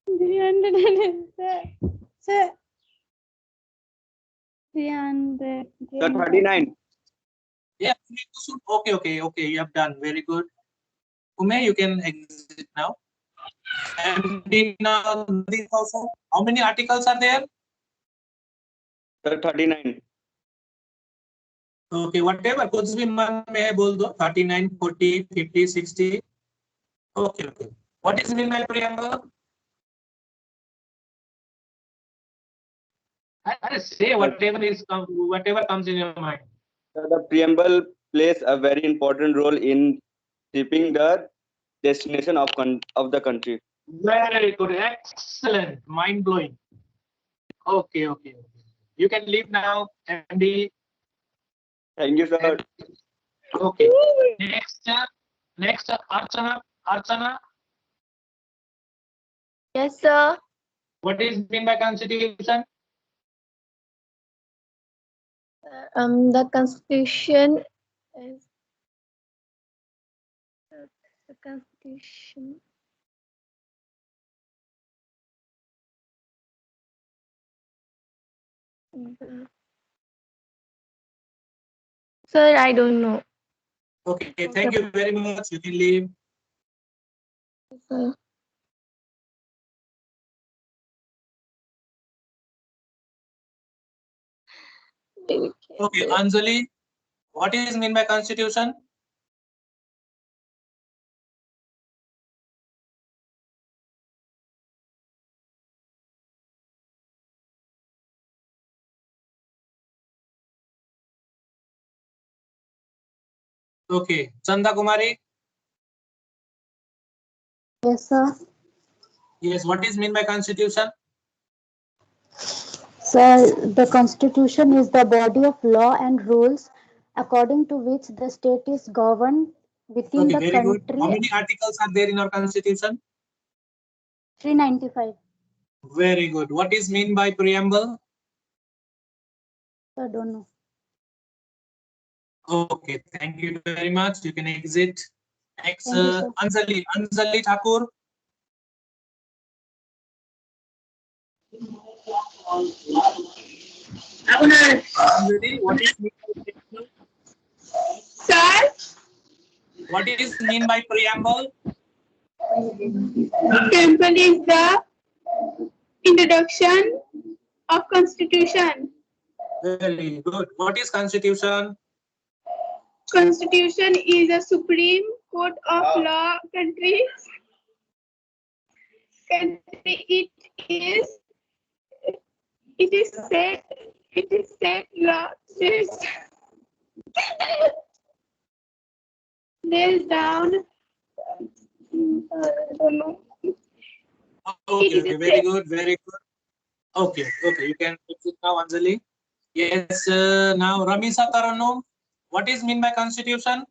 300. Sir. 300. 39. Yeah. Okay. You have done very good. Ume, you can exit now. MD Nadim also. How many articles are there? Sir, 39. Okay, whatever कुछ भी मन में है बोल दो 39, 40, 50, 60. Okay. What is mean by preamble? I say whatever comes in your mind. Sir, the preamble plays a very important role in shaping the destination of the country. Very good, excellent, mind blowing. Okay. You can leave now, MD. Thank you, sir. Okay. Next, Archana. Yes, sir. What is mean by constitution? The constitution is the constitution. Sir, I don't know. Okay, thank you very much. You can leave. Sir. Okay, Anjali, what is mean by constitution? Okay, Chanda Kumari. Yes, sir. Yes, what is mean by constitution? Sir, the constitution is the body of law and rules according to which the state is governed within Okay, the very country. good. How many articles are there in our constitution? 395. Very good. What is mean by preamble? I don't know. Okay, thank you very much. You can exit. Next, Thank you, sir. Anjali Thakur. Anjali, what is mean by preamble? Sir, What is mean by preamble? preamble is the introduction of constitution. Very good. What is constitution? Constitution is a supreme code of law country. It is set law lays down. I don't know. Okay, very good. Okay, you can exit now, Anjali. Yes, now Ramisa Taranum, what is mean by constitution?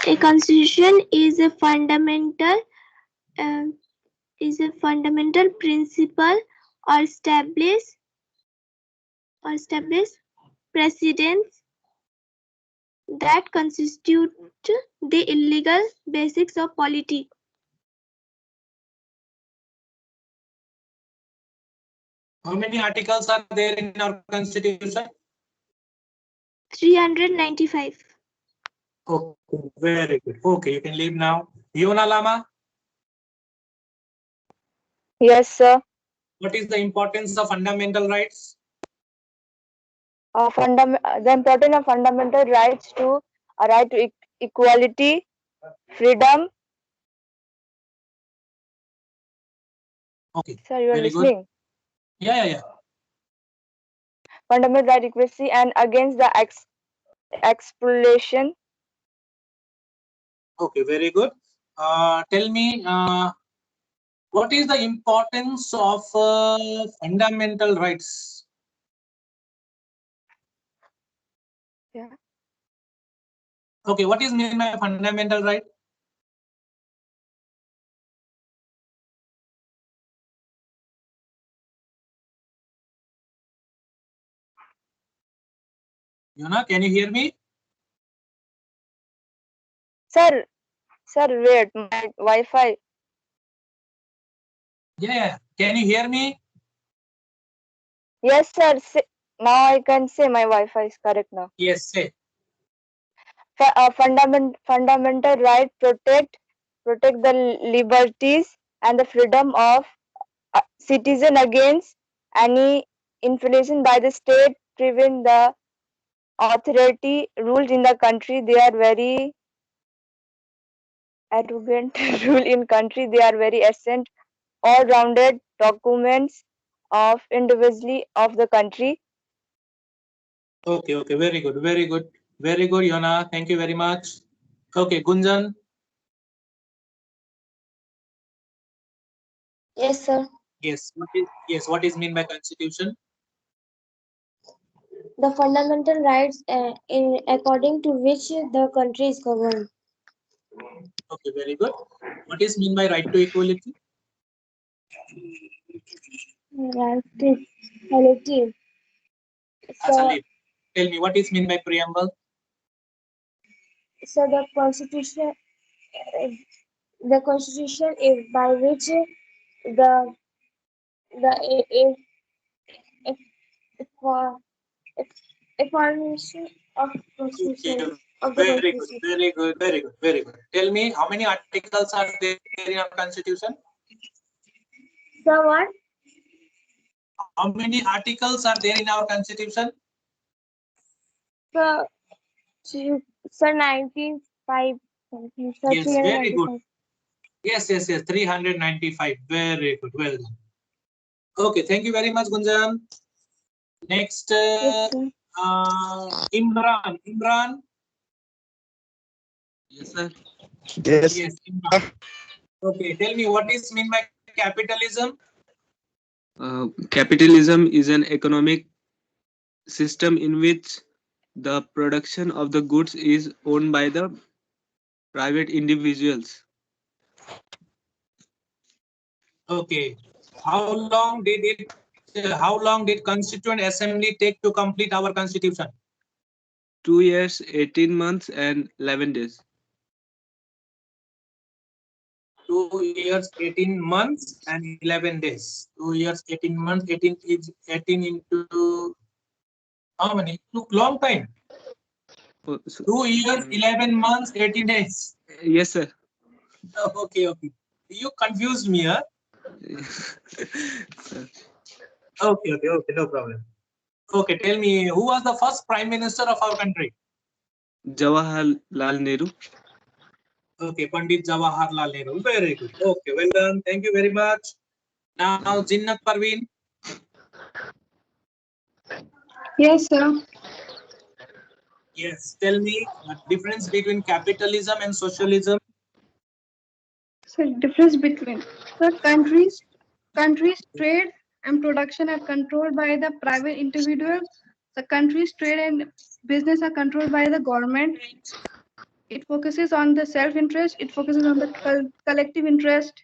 A constitution is a fundamental principle or established precedents that constitute the illegal basics of polity. How many articles are there in our constitution? 395. Okay, very good. Okay, you can leave now. Yona Lama, Yes, sir. what is the importance of fundamental rights? The importance of fundamental rights to a right to equality, freedom. Okay, Sir, you are very good. listening. Yeah. Fundamental right equality and against the exploitation. Okay, very good. Tell me, what is the importance of fundamental rights? Yeah. Okay, what is meant by fundamental right? Yuna, can you hear me? Sir, wait, my Wi-Fi. Yeah. Can you hear me? Yes, sir. Now I can say my Wi-Fi is correct now. Yes, say. Fundamental right protect the liberties and the freedom of citizen against any inflation by the state, prevent the authority rules in the country. They are very arrogant rule in country. They are very essential all-rounded documents of individually of the country. Okay, very good, Yona. Thank you very much. Okay, Gunjan. Yes, sir. What is mean by constitution? The fundamental rights in according to which the country is governed. Okay, very good. What is mean by right to equality? Right to equality. So, tell me what is mean by preamble? So the constitution is by which the formation of constitution of the Very constitution. good, very good. Tell me how many articles are there in our constitution? So what? How many articles are there in our constitution? So 95. Yes, very good. Yes, 395. Very good, well done. Okay, thank you very much, Gunjan. Next, Imran. Yes, sir. Yes, Imran. Okay, tell me what is mean by capitalism? Capitalism is an economic system in which the production of the goods is owned by the private individuals. Okay, how long did Constituent Assembly take to complete our constitution? 2 years, 18 months, and 11 days. 2 years, 18 months, and 11 days. 2 years, 18 months, 18 into how many? Took long time. 2 years, 11 months, 18 days. Yes, sir. Okay. You confused me, huh? Okay, no problem. Okay, tell me, who was the first Prime Minister of our country? Jawaharlal Nehru. Okay, Pandit Jawaharlal Nehru. Very good. Okay, well done. Thank you very much. Now, Jinnat Parveen. Yes, sir. Yes, tell me the difference between capitalism and socialism. So difference between countries trade and production are controlled by the private individuals. The countries trade and business are controlled by the government. It focuses on the self-interest. It focuses on the collective interest.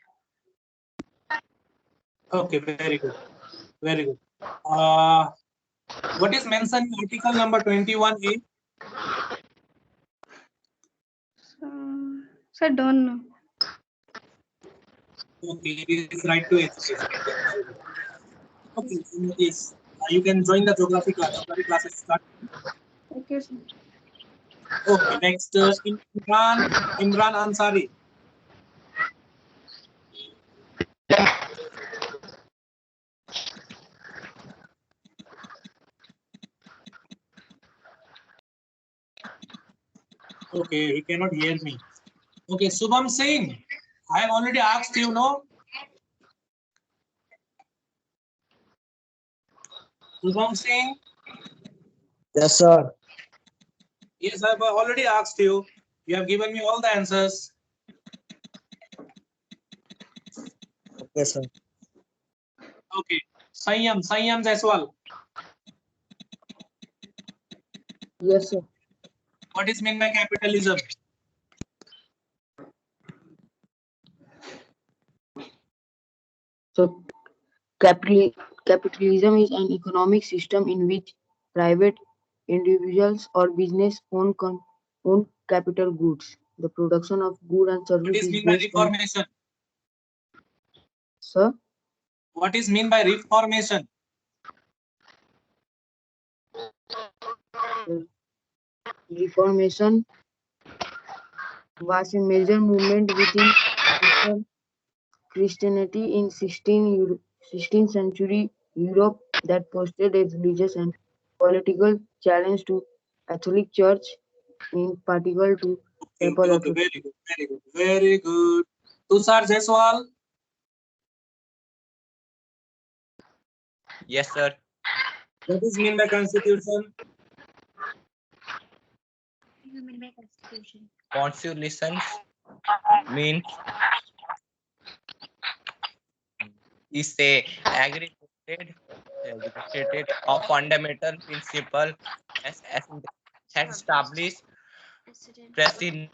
Okay, very good. What is mentioned in article number 21A? So I don't know. Okay, it is right to education. Okay, yes. You can join the geography class. Geography classes start. Okay, sir. Okay, next Imran Ansari. Okay, he cannot hear me. Okay, Subham Singh, I have already asked you, no? Subham Singh? Yes, sir. Yes, I have already asked you. You have given me all the answers. Okay, sir. Okay. Sanyam Jaiswal. Yes, sir. What is meant by capitalism? So, capitalism is an economic system in which private individuals or business own capital goods. The production of goods and What services is is meant by based on. reformation? Sir, What is meant by reformation? Reformation was a major movement within Christianity in 16th century Europe that posted a religious and political challenge to Catholic Church, in particular to papal Okay, authority. very good, very good, very good. Tushar Jaiswal. Yes, sir. What is meant by constitution? Constitutions means is a aggregated of fundamental principle as established presidency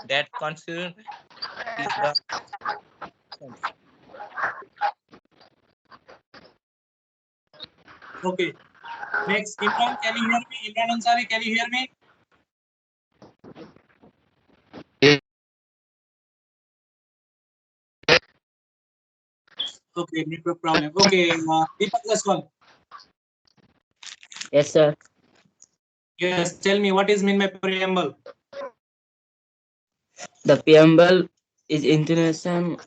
that constitution is the Okay. Next, Imran, can you hear me? Imran Ansari, can you hear me? Okay, network problem. Okay, Deepak Jaiswal. Yes, sir. Yes, tell me what is meant by preamble? The preamble is international.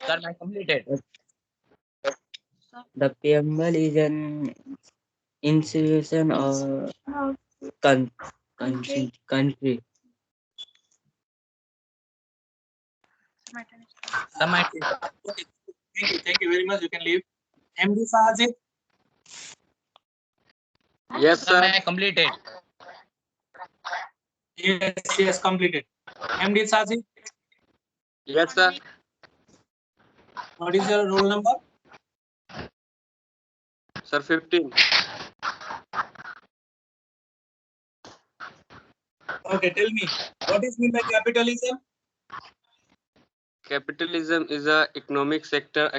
sir, I completed. The preamble is an institution or country. Sir, my Okay, thank you very much. You can leave. MD Sajid. yes, sir, I completed. Yes, completed. MD Sajid. Yes, sir. What is your roll number? Sir, 15. Okay, tell me what is meant by capitalism? Capitalism is a economic sector.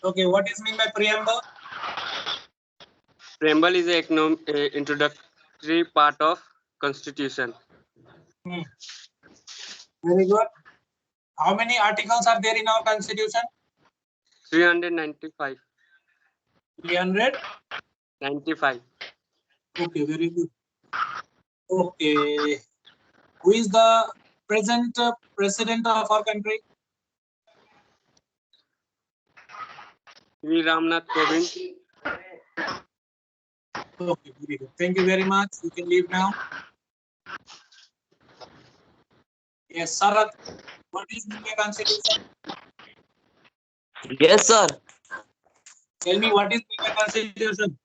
Okay, what is meant by preamble? Preamble is a introductory part of constitution. Very good. How many articles are there in our constitution? 395. 395. 95. Okay, very good. Okay. Who is the present president of our country? Sri Ramnath Kovind. Okay, very good. Thank you very much. You can leave now. Yes, Sarath. What is India Constitution? Yes, sir. Tell me what is India Constitution?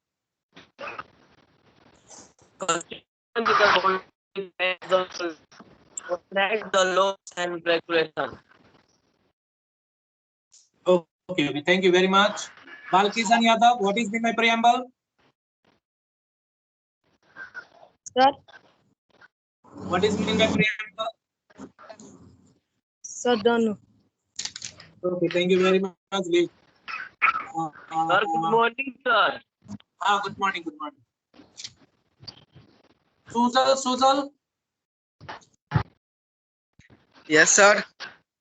The laws and regulations. Okay, thank you very much. Balkishan Yadav, what is my preamble? Sir. What is mean by preamble? Sir, don't know. Okay, thank you very much. Leave. Sir, good morning, sir. Good morning, good morning. Sujal. Yes, sir.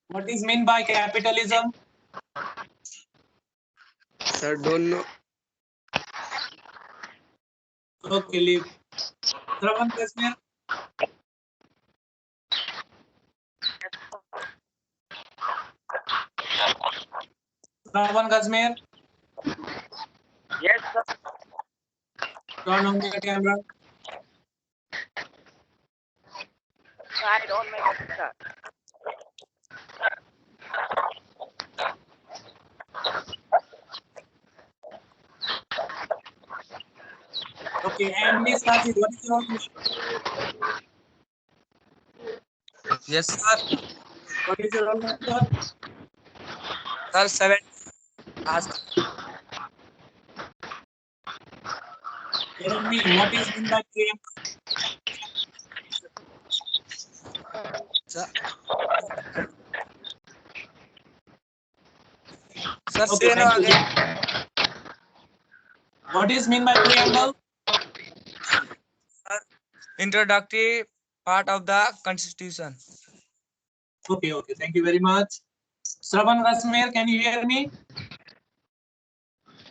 What is meant by capitalism? Sir, don't know. Okay, leave. Shravan Kashmir. Shravan Kashmir. Turn on the camera. Side on my computer. Okay, and Miss Razi, what is your name? Yes, sir. What is your roll number? Sir, 7. Ask. Tell me, what is mean by preamble? Sir, sir Okay, say no thank you. again. What is mean by preamble? Sir, introductory part of the Constitution. Okay, okay, thank you very much. Shravan Rasmer, can you hear me?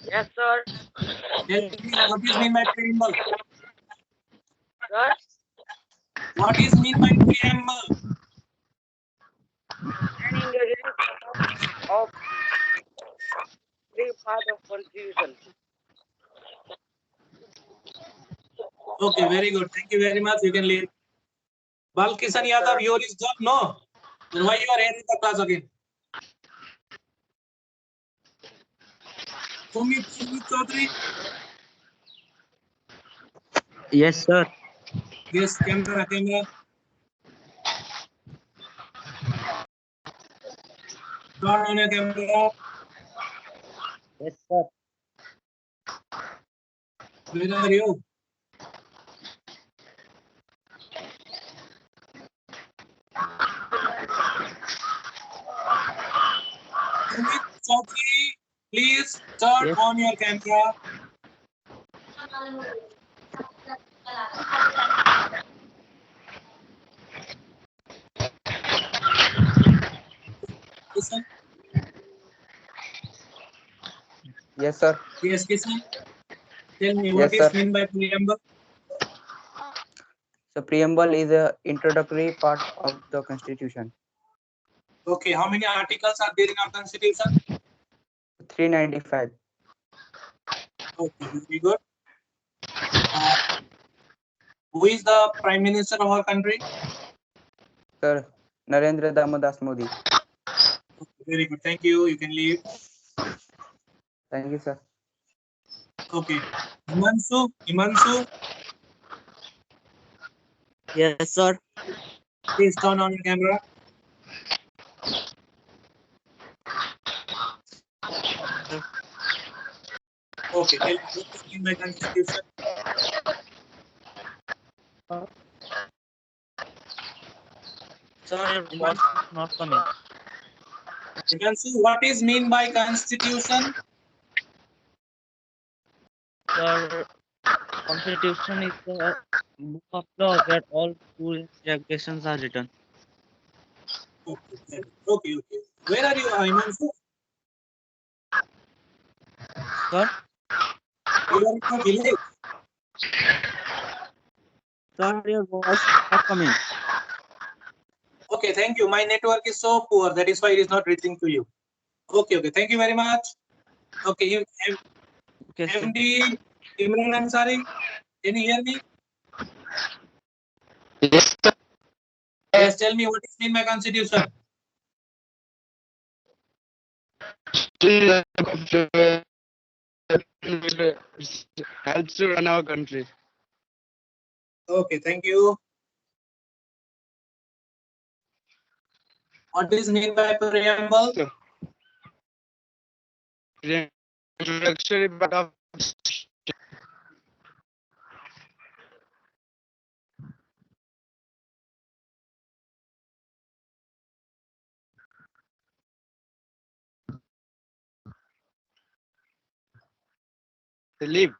Yes, sir. Tell me, what is mean by preamble? Sir, What is mean by preamble? an ingredient of three part of constitution. Okay, very good. Thank you very much. You can leave. Balkishan Yadav, your is done, no? Then why you are here in the class again? Sumit Chaudhary? Yes, sir. Yes, camera. Turn on your camera. Yes, sir. Where are you? Sumit Chaudhary, please turn Yes. on your camera. Listen. Yes, sir. Yes, Kisan. Tell me, Yes, what is sir. mean by preamble? So preamble is a introductory part of the Constitution. Okay, how many articles are there in our constitution? 395. Okay, very good. Who is the Prime Minister of our country? Sir, Narendra Damodas Modi. Very good. Thank you. You can leave. Thank you, sir. Okay. Himanshu, Yes, sir. please turn on your camera. Okay, tell me what is mean by constitution? Sir, your voice is not coming. Himanshu, what is mean by constitution? Sir, Constitution is the book of law where all rules and regulations are written. Okay, okay. Where are you, Himanshu? Sir, You are in a village. sir, your voice is not coming. Okay, thank you. My network is so poor. That is why it is not reaching to you. Okay, okay. Thank you very much. Okay, you Okay, sir. MD Imran Ansari, can you hear me? Yes, sir. Yes, tell me what is mean by constitution? Helps to run our country. Okay, thank you. What is mean by preamble? Introductory part of the leave.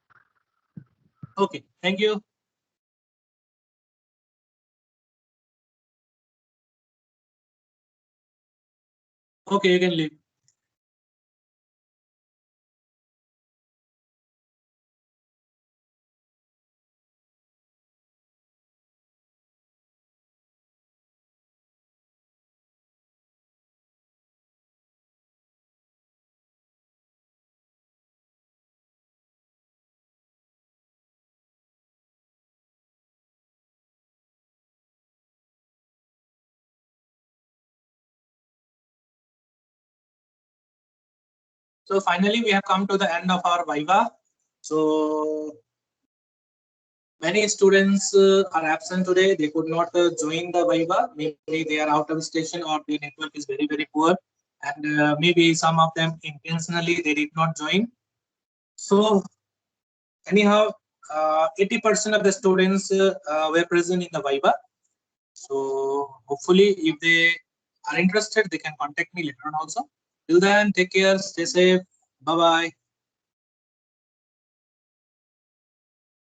Okay, thank you. Okay, you can leave. So finally, we have come to the end of our Viva. So many students are absent today. They could not join the Viva. Maybe they are out of station or the network is very, very poor. And maybe some of them intentionally they did not join. So anyhow, 80% of the students were present in the Viva. So hopefully, if they are interested, they can contact me later on also. Till then, take care, stay safe. Bye bye.